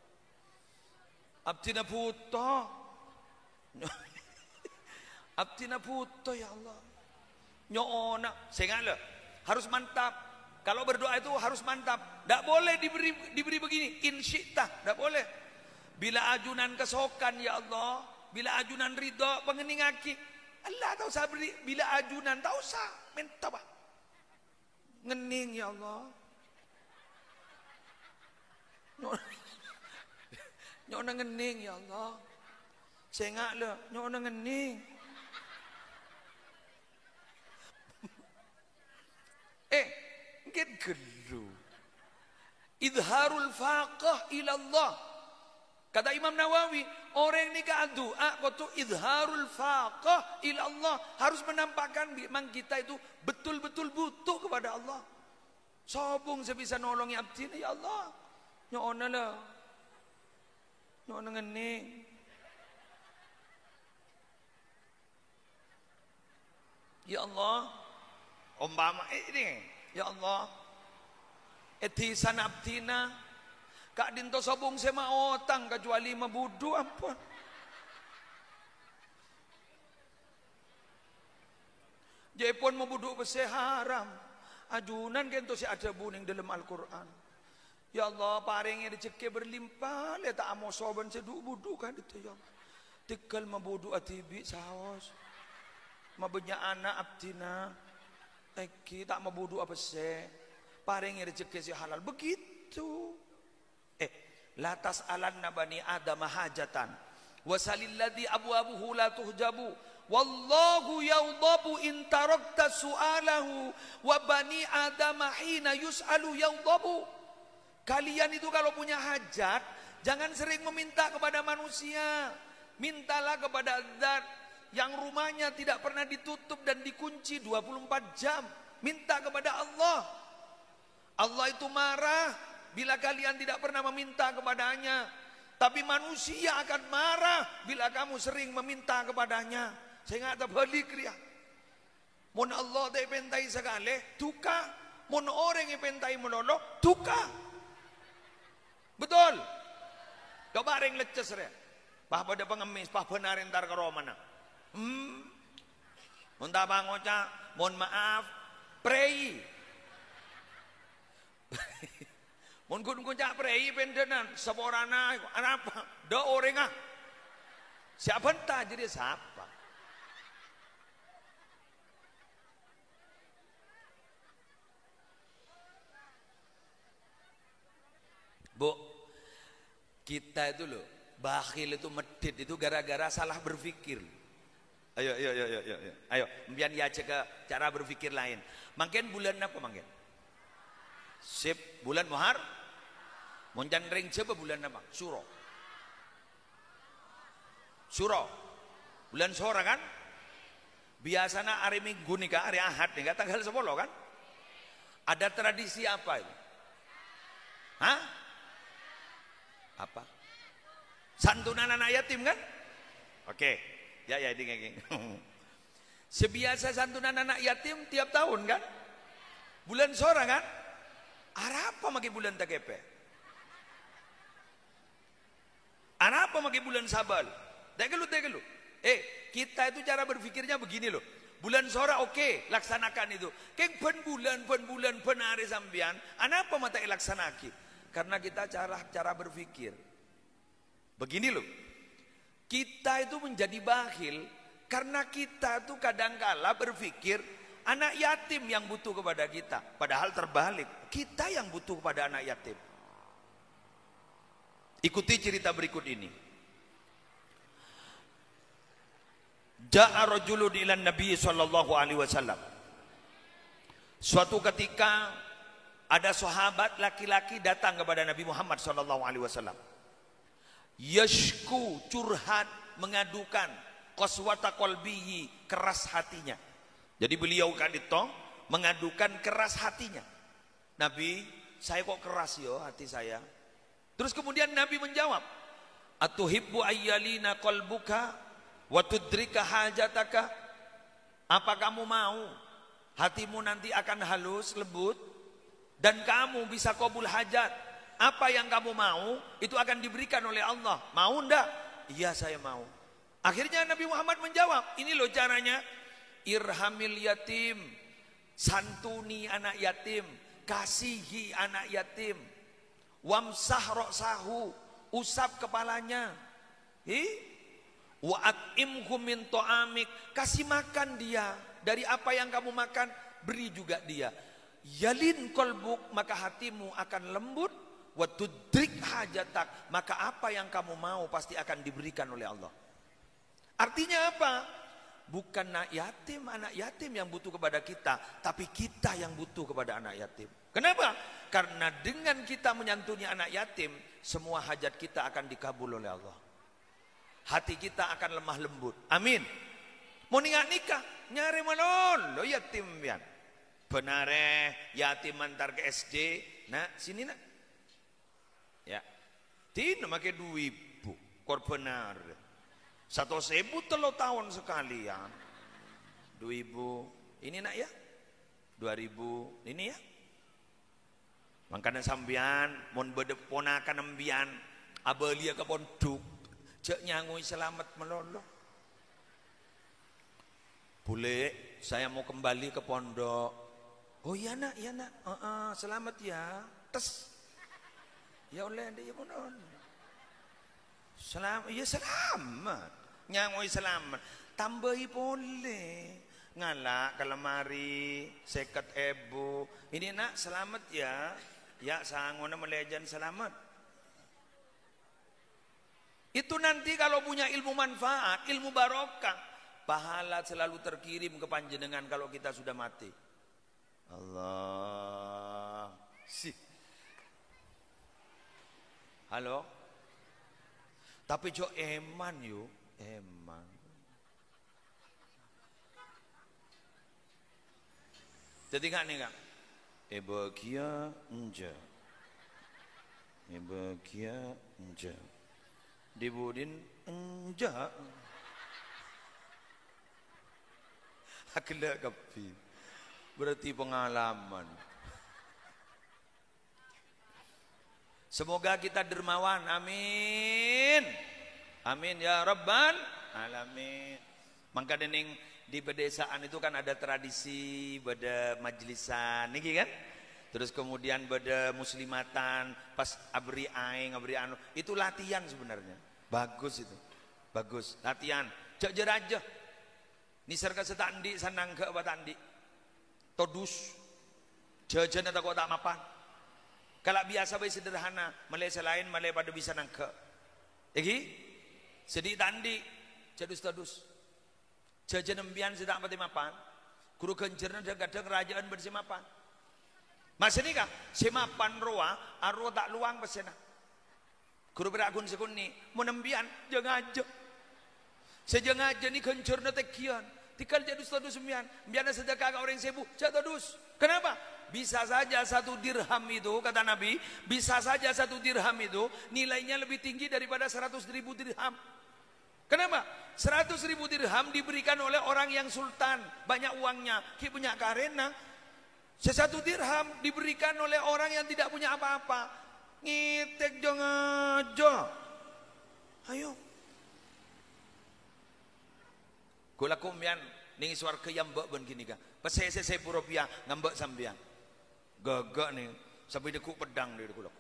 Abdina puto. Abdina puto ya Allah. Nyoona, sehingga harus mantap. Kalau berdoa itu harus mantap. Tidak boleh diberi begini, insyitah, tidak boleh. Bila ajunan kesokan ya Allah, bila ajunan ridho pengeningaki, Allah tak usah beri. Bila ajunan tak usah, minta bah. Ngening ya Allah. Nyoona ngening ya Allah. Sehingga nyoona ngening. Get gelu. Idharul faqah ila Allah. Kata Imam Nawawi, orang ini doa kau idharul faqah ila Allah, harus menampakkan memang kita itu betul-betul butuh kepada Allah. Sobung sebisa nolongi abdina ya Allah. Nyoona lah. Nyoona ngening. Ya Allah. Umpama ini ya Allah, etisan abdina, kak dinto sobung sema otang kecuali mabudu ampun. Jepun mabudu bese haram. Ajunan kento si ada buning dalam Al-Quran. Ya Allah, paringnya rezeki berlimpah, le tak amo soban seduk budu kan itu ya Allah. Tikal mabudu atibi saos. Mabenya anak abdina. Eki tak mau bodoh apa sih? Paringi rezeki si halal begitu. Latas alanna bani Adam hajatan. Wasalilladzi abwabuhu la tuhjabu Wallahu yaghdabu in tarakta su'alahu wa bani adama hina yus'alu yaghdabu. Kalian itu kalau punya hajat, jangan sering meminta kepada manusia. Mintalah kepada Zat yang rumahnya tidak pernah ditutup dan dikunci 24 jam. Minta kepada Allah. Allah itu marah bila kalian tidak pernah meminta kepadanya. Tapi manusia akan marah bila kamu sering meminta kepadanya. Saya nggak tahu balik dia. Mon Allah tak pentai sekali, tuka. Mon orang yang pentai menolong, tuka. Betul. Coba ring leces ya. Pah pada pengemis, pah benar entar ke Romana. Mon tabang oca, mon maaf, prei. Mon kun cak prei pendenan, seborana, apa? Do orang ah. Siapa entah jadi siapa? Bu, kita itu loh, bakhil itu medit itu gara-gara salah berpikir. Ayo, biar dia cek ke cara berpikir lain. Mungkin bulan apa mungkin? Sip, bulan Muhar. Monjan ring coba bulan apa? Suro. Bulan Sora kan? Biasanya hari Minggu nih kak, hari Ahad nih kak, tanggal 10 kan? Ada tradisi apa itu? Hah? Apa? Santunan anak yatim kan? Oke. Ya ini. Sebiasa santunan anak yatim tiap tahun kan? Bulan Sora kan? Apa makai bulan takepe? Apa makai bulan Sabal? Tegelu. Kita itu cara berpikirnya begini loh. Bulan Sora oke, laksanakan itu. Keng pen bulan hari sambian. Apa mata laksanakan? Karena kita cara berpikir. Begini loh. Kita itu menjadi bakhil karena kita tuh kadangkala berpikir anak yatim yang butuh kepada kita. Padahal terbalik, kita yang butuh kepada anak yatim. Ikuti cerita berikut ini. Ja'a rajulun ila Nabi sallallahu alaihi wasallam. Suatu ketika ada sahabat laki-laki datang kepada Nabi Muhammad sallallahu alaihi wasallam. Yashku, curhat, mengadukan qaswata qalbihi, keras hatinya. Jadi beliau kadito mengadukan keras hatinya. Nabi, saya kok keras yo hati saya. Terus kemudian Nabi menjawab, atuhibbu ayyalina qalbuka wa tudrika hajataka? Apa kamu mau hatimu nanti akan halus, lembut, dan kamu bisa qabul hajat? Apa yang kamu mau itu akan diberikan oleh Allah. Mau ndak? Iya saya mau. Akhirnya Nabi Muhammad menjawab, ini loh caranya. Irhamil yatim, santuni anak yatim, kasihi anak yatim, wamsah roksahu, usap kepalanya, wa at'imhu min ta'amik, kasih makan dia dari apa yang kamu makan, beri juga dia. Yalin kolbuk, maka hatimu akan lembut. Wa tudrik hajatak, maka apa yang kamu mau pasti akan diberikan oleh Allah. Artinya apa? Bukan anak yatim yang butuh kepada kita, tapi kita yang butuh kepada anak yatim. Kenapa? Karena dengan kita menyantuni anak yatim, semua hajat kita akan dikabul oleh Allah. Hati kita akan lemah lembut. Amin. Mau nikah nyari manon lo yatim pian. Benare yatim antar ke SD. Nah, sini nak. Ya. Tino make 2.000 kor benar. 100.000 telo tahun sekali ya. 2.000. Ini nak ya. 2.000 ini ya. Makanya sambian mon ponakan embian abelia ke pondok cek nyangui selamat melolo. Boleh saya mau kembali ke pondok. Oh iya nak, selamat ya. Tes. Ya oleh dia pun. Selamat, ya selamat. Nyangui selamat. Tambahi boleh. Ngalak ke lemari, seket ebu. Ini nak selamat ya. Ya sangona melejan selamat. Itu nanti kalau punya ilmu manfaat, ilmu barokah. pahala selalu terkirim ke panjenengan kalau kita sudah mati. Allah. Halo. Tapi jo eman yuk, eman. Jadi kan nih kak, bahagia enja, bahagia enja, dibudin enja, akhlak kapi, berarti pengalaman. Semoga kita dermawan, amin, amin ya rabbal alamin. Maka dening di pedesaan itu kan ada tradisi pada majlisan niki kan, terus kemudian pada muslimatan pas abri aing abri anu itu latihan sebenarnya, bagus itu, bagus latihan cek jeraja nisar ka setandi sanang ke batandi todus jajan atau kok tak mapan. Kalau biasa bayi sederhana, malay selain malay pada bisa nangke. Egi, sedih tandi, jadus-tadus. Jajan embian sedang pati mapan. Guru genjerna kadang kerajaan bersemapan. Mas ini kah? Semapan roa, arwah tak luang pesena. Guru berakun sekuni, mau nembian, jangan aja. Sejang aja ni genjerna tekian. Tikal jadus-tadus embian, embian sedekah orang sebu, jadus. Kenapa? Bisa saja 1 dirham itu, kata Nabi, bisa saja 1 dirham itu nilainya lebih tinggi daripada 100.000 dirham. Kenapa? 100.000 dirham diberikan oleh orang yang sultan, banyak uangnya, ki punya karena. 1 dirham diberikan oleh orang yang tidak punya apa-apa. Ngitek jangan aja. Ayo. Kula kumbian ning swarga yang mbok ben gini ka. Pesese rupiah ngambek sampean. Gagak nih sampai dekuk pedang dari kulaku.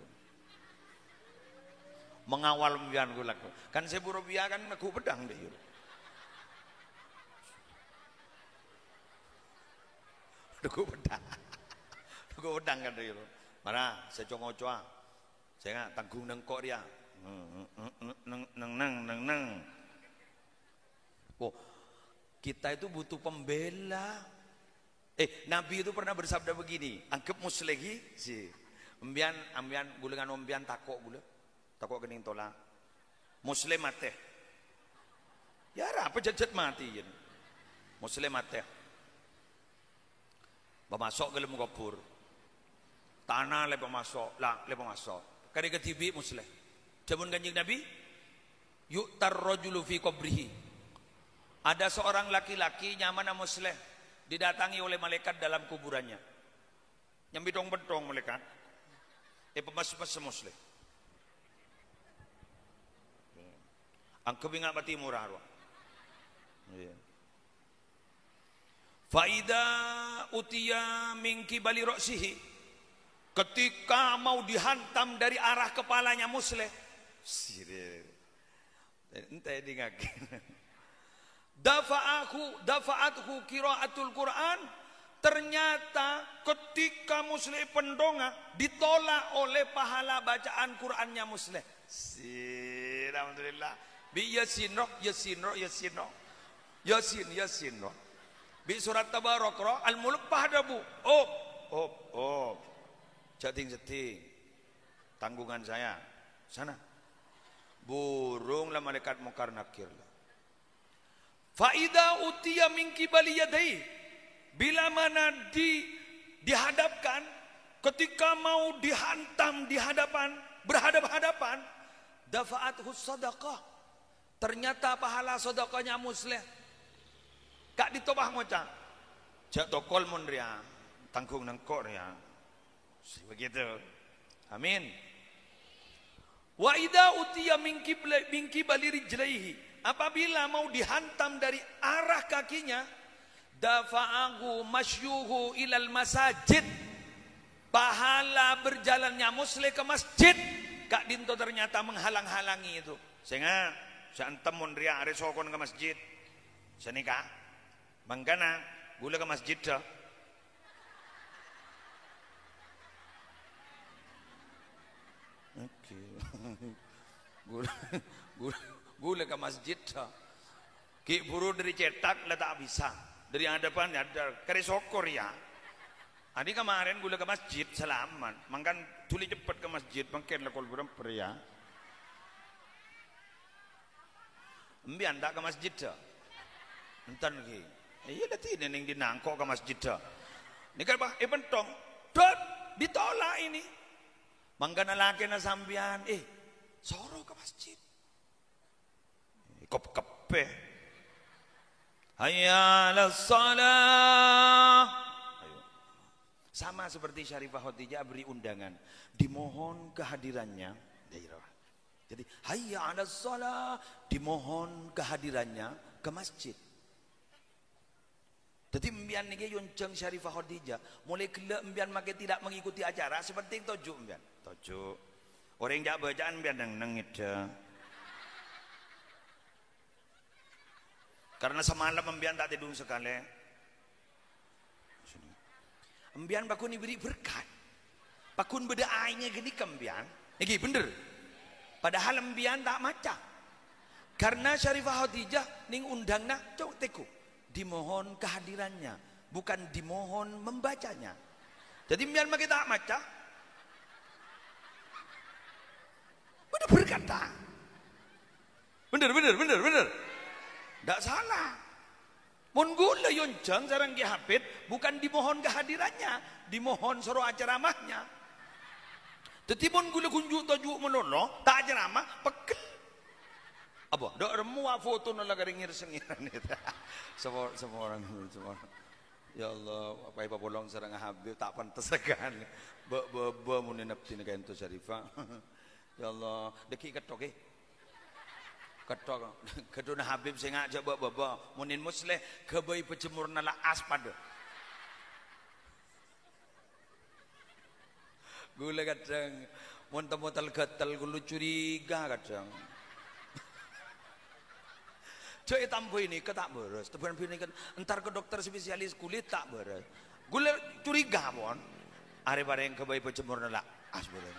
Mengawal mbian kulaku. Kan 1.000 rupiah kan dekuk pedang deh. Dekuk pedang. Dekuk pedang kan deh. Mana saya congocoa. Saya nggak tanggung nengkok dia. Neng. Oh, kita itu butuh pembela. Nabi itu pernah bersabda begini, anggap muslehi si ambian gulengan ambian takok kening tola muslim mate ya apa jajat mati yen muslim mate bamasok ke lemu kubur tanah le bamasok kari ketibi muslim jamun kanjeng Nabi yuk tarrojulu fi kubrihi, ada seorang laki-laki nyaman muslim didatangi oleh malaikat dalam kuburannya. Nyambidong bedong malaikat. Pemas-pemas muslim. Angkep ingat mati murah ruang. Faida utia mingki bali roksihi. Ketika mau dihantam dari arah kepalanya muslim. Entah dengakin. Dafa'athu qiraatul Quran, ternyata ketika muslim pendonga ditolak oleh pahala bacaan Qurannya muslim. Alhamdulillah. Bi yasin. Bi surat Tabarak al-mulk pahdabu. Op. Jating. Tanggungan saya. Sana. Burunglah malaikat mungkar nakir. Faida utia mingki baliyadai, bila mana dihadapkan ketika mau dihantam di hadapan berhadap-hadapan, dafa'athu sadaqah, ternyata pahala sedekahnya muslim kak ditobah ngoca jak tokol mun ria tanggung nengkok ria begitu. Amin. Wa idza utiya mingki baliri rijlaihi, apabila mau dihantam dari arah kakinya, dafa'ahu masyuhu ilal masajid, pahala berjalannya muslim ke masjid kak dinto ternyata menghalang-halangi itu. Sehingga santem mun ria are sokon ke masjid senika mangkana gula ke masjid dah. Oke. Gula ke masjid dah. Ki buru dari cetak lah tak bisa. Dari hadapan ada kare sokor ya. Adi kemarin gue ke masjid selamat. Mangkan tuli cepat ke masjid mangken lah kalau berapa ya. Mbian tak ke masjid dah. Entan ki. Iya dati neneng dinangkok ke masjid dah. Ini kan bah, pentong. Dot ditolak ini. Mangkan laki na sambian, soro ke masjid. Kop kepe. Hayya 'alas shalah. Sama seperti Syarifah Khadijah beri undangan, dimohon kehadirannya. Jadi hayya 'alas shalah, dimohon kehadirannya ke masjid. Jadi mbian niki yunceng Syarifah Khadijah mulai gelek mbian makai tidak mengikuti acara seperti tojuk mbian. Tojuk. Orang jak bacaan mbian nang ida. Karena semalam mbian tak tidur sekali. Mbian bakun diberi berkat. Bakun beda airnya gini kembian. Niki bener. Padahal mbian tak maca. Karena Syarifah Khadijah ning undang nak cok teku. Dimohon kehadirannya, bukan dimohon membacanya. Jadi biar kita maca, bener berkata, bener. Tidak salah. Mun gula yonceng sarang Ki Hafid, bukan dimohon kehadirannya, dimohon suruh ceramahnya. Jadi mun gula kunjuk tajuk menolong, tak ceramah, pekel. Apa? Dok remu foto nala garingir sengiran itu. Semua orang. Ya Allah, apa bolong sareng Habib tak pantas kan. Be mun nepti ka ento Syarifah. Ya Allah, deki ketok ketok keduna Habib sing ngajak be munin musleh kebai pejemur nala aspad. Gula kadang mun temotal gatal gulu curiga kadang. Cek tampo ini ke tak beres, teban ini kan entar ke dokter spesialis kulit tak beres. Gue curiga pon, are bareng ke bayi pecemur nela asbelen.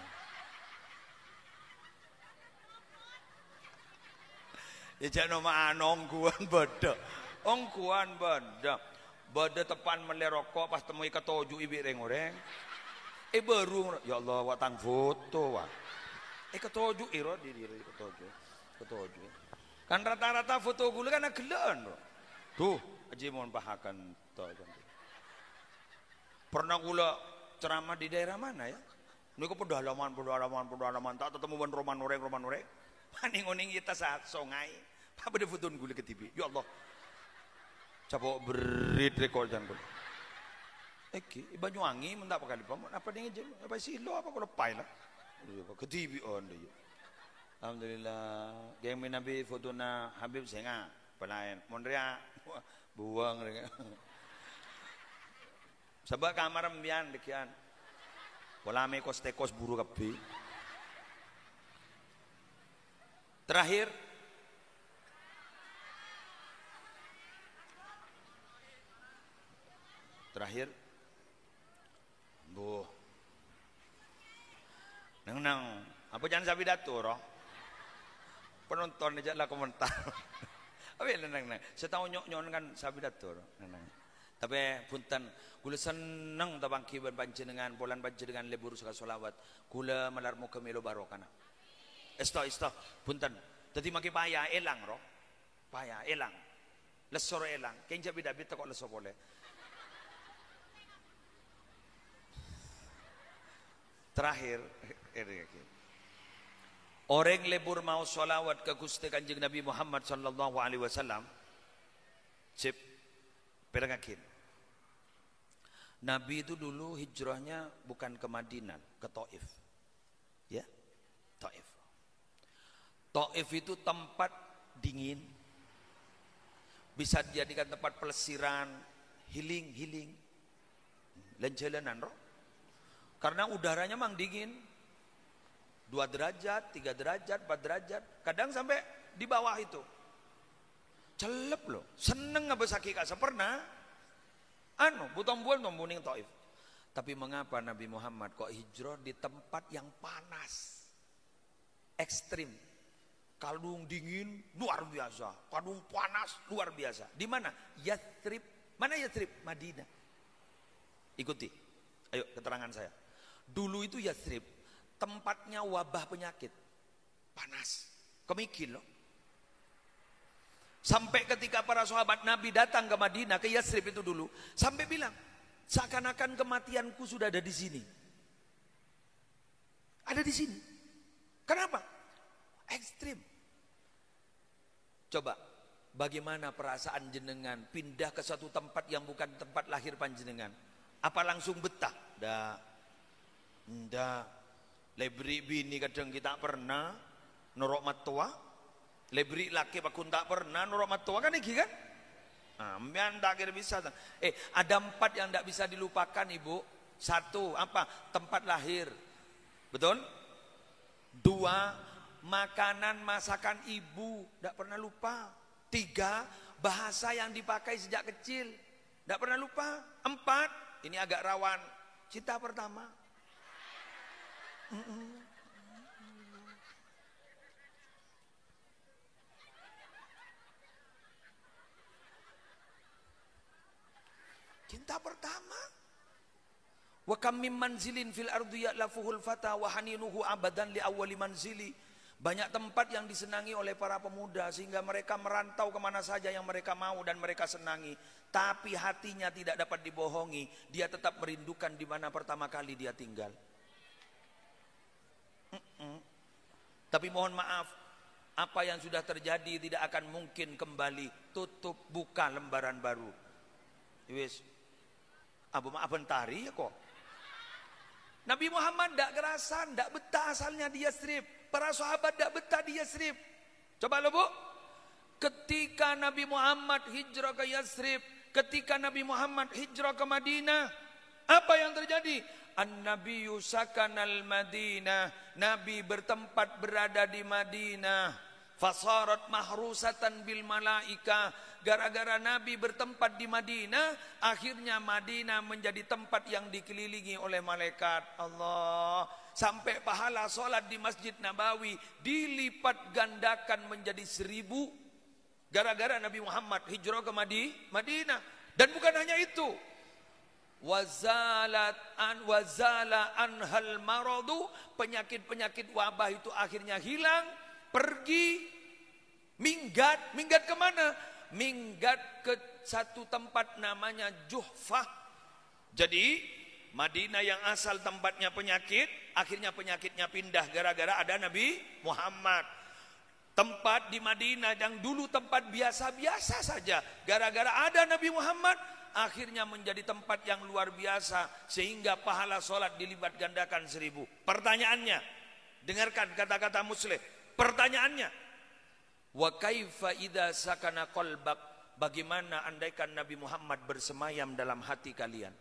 Ya jangan nama ongkuan beda, beda tepan melerokok pas temui ketoju ibi reng-oreng. Baru, ya Allah, watang foto wah. Ketoju iro diri ketoju. Kan rata-rata foto gue kan gelan tuh aja mohon bahakan tuh. Pernah gue ceramah di daerah mana ya? Ini ke pedalaman tak ketemu ban roman oreng maning kita saat songai apa ada foto gue ke TV ya Allah capok berit rekordan gue Banyuwangi mentak kali apa dia apa sih lo apa kalau pai lah ke TV on deh. Alhamdulillah, geng Nabi foto na Habib senga pelayan, mondria buang mereka. Sebab kamar mbian dekian, polame kos tekos buru kapi. Terakhir, bu, nang, apa jangan sabi datur, roh? Penonton aja lah komentar. Apa nang setahu nyok kan sabidatur nang. Tapi punten kula seneng ta bangki panjenengan polan panjenengan lebur saka selawat. Kula malarmu ke melo barokana. Esta punten. Dadi maki paya elang ro. Paya elang. Lesor elang. Kenja bidabit kok leso boleh. Terakhir orang lebur mau sholawat ke Gusti Kanjeng Nabi Muhammad sallallahu alaihi wasallam. Cip perengakin. Nabi itu dulu hijrahnya bukan ke Madinah, ke Taif. Ya, Taif. Taif itu tempat dingin. Bisa dijadikan tempat pelesiran, healing. Lenjelanan roh. Karena udaranya mang dingin. 2 derajat, 3 derajat, 4 derajat, kadang sampai di bawah itu. Celep loh, seneng ngebesaki kasa pernah. Butong bulan nombuning Taif. Tapi mengapa Nabi Muhammad kok hijrah di tempat yang panas, ekstrim? Kadung dingin luar biasa, kadung panas luar biasa. Di mana? Yathrib. Mana Yathrib? Madinah. Ikuti. Ayo keterangan saya. Dulu itu Yathrib tempatnya wabah penyakit. Panas. Kemikil loh. Sampai ketika para sahabat Nabi datang ke Madinah, ke Yathrib itu dulu, sampai bilang, seakan-akan kematianku sudah ada di sini. Ada di sini. Kenapa? Ekstrim. Coba, bagaimana perasaan jenengan pindah ke suatu tempat yang bukan tempat lahir panjenengan? Apa langsung betah? Ndak. Lebri bini kadang kita pernah norok matua. Lebri laki pakun tak pernah norok matua kan iki kan? Ambian tak kira bisa. Ada 4 yang tidak bisa dilupakan ibu. 1, apa? Tempat lahir. Betul? 2, makanan masakan ibu, tidak pernah lupa. 3, bahasa yang dipakai sejak kecil, tidak pernah lupa. 4, ini agak rawan, cinta pertama. Cinta pertama. Wa kam min manzilin fil ardi ya'lafuhul fata wa haninuhu abadan li awwali manzili. Banyak tempat yang disenangi oleh para pemuda sehingga mereka merantau kemana saja yang mereka mau dan mereka senangi. Tapi hatinya tidak dapat dibohongi. Dia tetap merindukan di mana pertama kali dia tinggal. Tapi mohon maaf, apa yang sudah terjadi tidak akan mungkin kembali. Tutup, buka lembaran baru. Wis, abu maaf bentari ya kok. Nabi Muhammad tidak kerasan, tidak betah asalnya di Yathrib. Para sahabat tidak betah di Yathrib. Coba lo bu, ketika Nabi Muhammad hijrah ke Yathrib, ketika Nabi Muhammad hijrah ke Madinah, apa yang terjadi? An-Nabiyyu sakanal Madinah. Nabi bertempat berada di Madinah. Fasarat mahrusatan bil malaika. Gara-gara Nabi bertempat di Madinah, akhirnya Madinah menjadi tempat yang dikelilingi oleh malaikat Allah. Sampai pahala sholat di Masjid Nabawi dilipat gandakan menjadi 1000. Gara-gara Nabi Muhammad hijrah ke Madinah. Dan bukan hanya itu. Wazala anhal maradu, penyakit-penyakit wabah itu akhirnya hilang, pergi, minggat kemana? Minggat ke satu tempat namanya Juhfah. Jadi Madinah yang asal tempatnya penyakit, akhirnya penyakitnya pindah gara-gara ada Nabi Muhammad. Tempat di Madinah yang dulu tempat biasa-biasa saja, gara-gara ada Nabi Muhammad, akhirnya menjadi tempat yang luar biasa sehingga pahala sholat dilipat gandakan 1000. Pertanyaannya, dengarkan kata-kata Muslim. Pertanyaannya, wa kaifa idza sakana qalbak, bagaimana andaikan Nabi Muhammad bersemayam dalam hati kalian?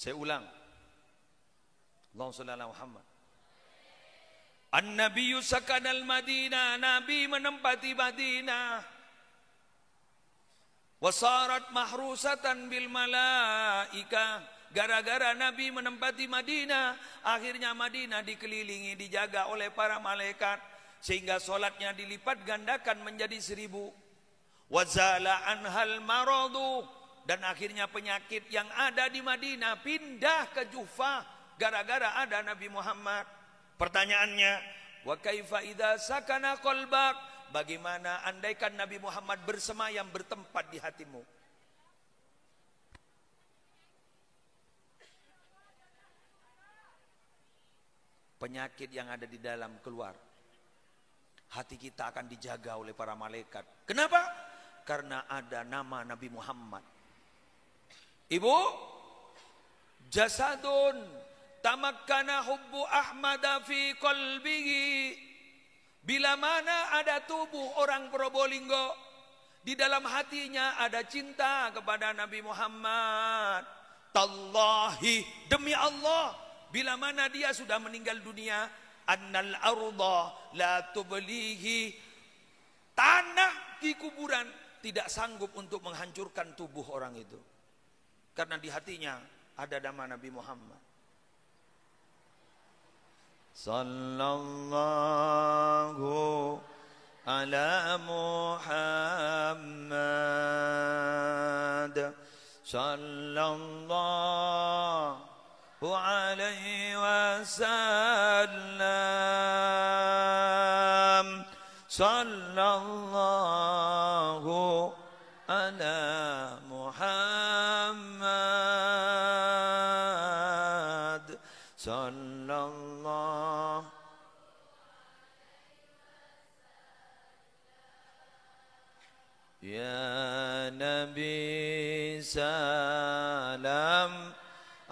Saya ulang. Allahumma shalli ala Muhammad. An-Nabiyyu sakanal Madinah. Nabi menempati Madinah. Wasarat mahrusatan bil malaika. Gara-gara Nabi menempati Madinah, akhirnya Madinah dikelilingi, dijaga oleh para malaikat, sehingga solatnya dilipat gandakan menjadi 1000. Wazala anhal maradu, dan akhirnya penyakit yang ada di Madinah pindah ke Juhfah gara-gara ada Nabi Muhammad. Pertanyaannya, wa kaifa idza sakana qalbak, bagaimana andaikan Nabi Muhammad bersemayam bertempat di hatimu? Penyakit yang ada di dalam keluar. Hati kita akan dijaga oleh para malaikat. Kenapa? Karena ada nama Nabi Muhammad. Ibu, jasadun tamakkana hubbu ahmada fi qalbihi. Bila mana ada tubuh orang Probolinggo, di dalam hatinya ada cinta kepada Nabi Muhammad. Tallahi, demi Allah, bila mana dia sudah meninggal dunia, annal arda la tublihi, tanah di kuburan tidak sanggup untuk menghancurkan tubuh orang itu, karena di hatinya ada nama Nabi Muhammad. Sallallahu ala Muhammad, sallallahu alaihi wasallam, sallallahu ala Muhammad, sallallahu. Ya Nabi salam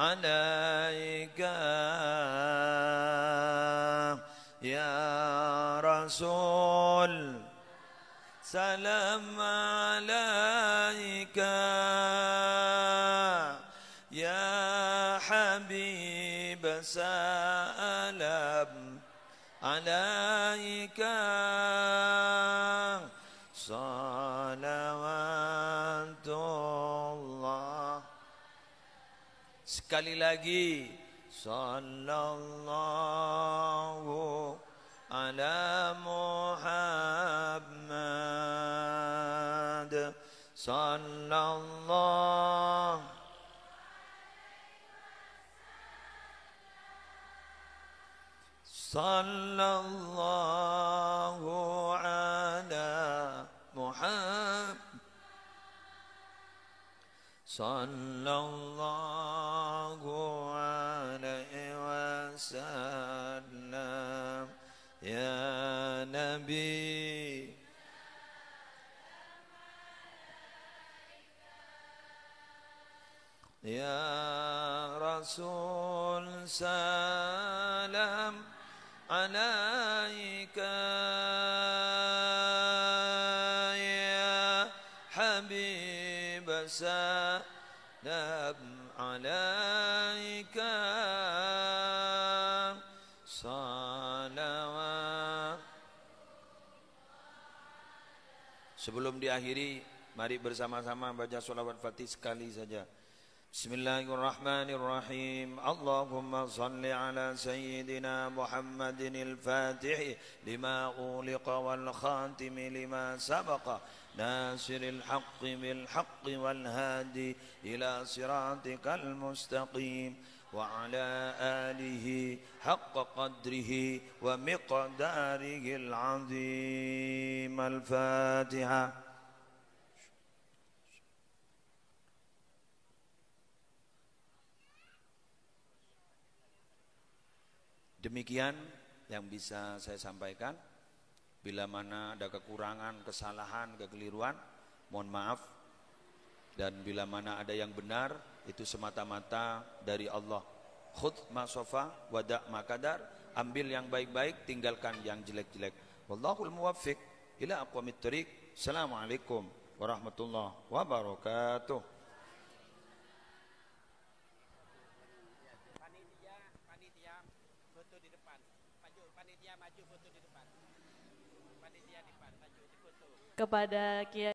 alaika, ya Rasul salam alaika, ya Habib salam alaika, salawatullah. Sekali lagi, sallallahu ala Muhammad, sallallahu. Sallallahu ala Muhammad, sallallahu alaihi wasallam, ya Nabi. Ya Rasul salam alaika, ya Habib salam alaika, salawat. Sebelum diakhiri, mari bersama-sama baca sholawat Fatih sekali saja. Bismillahirrahmanirrahim. Allahumma salli ala Sayyidina Muhammadin al-Fatih lima uliqa wal khatimi lima sabaqa nasiril haqqi bil haqqi wal hadi ila siratikal mustaqim wa ala alihi haqqa qadrihi wa miqdarihil azim. Al-Fatihah. Demikian yang bisa saya sampaikan. Bila mana ada kekurangan, kesalahan, kekeliruan, mohon maaf. Dan bila mana ada yang benar, itu semata-mata dari Allah. Khudh ma sofa wada' ma kadar. Ambil yang baik-baik, tinggalkan yang jelek-jelek. Wallahul muwaffiq ila aqwamit thoriq. Assalamualaikum warahmatullahi wabarakatuh. Kepada Kiai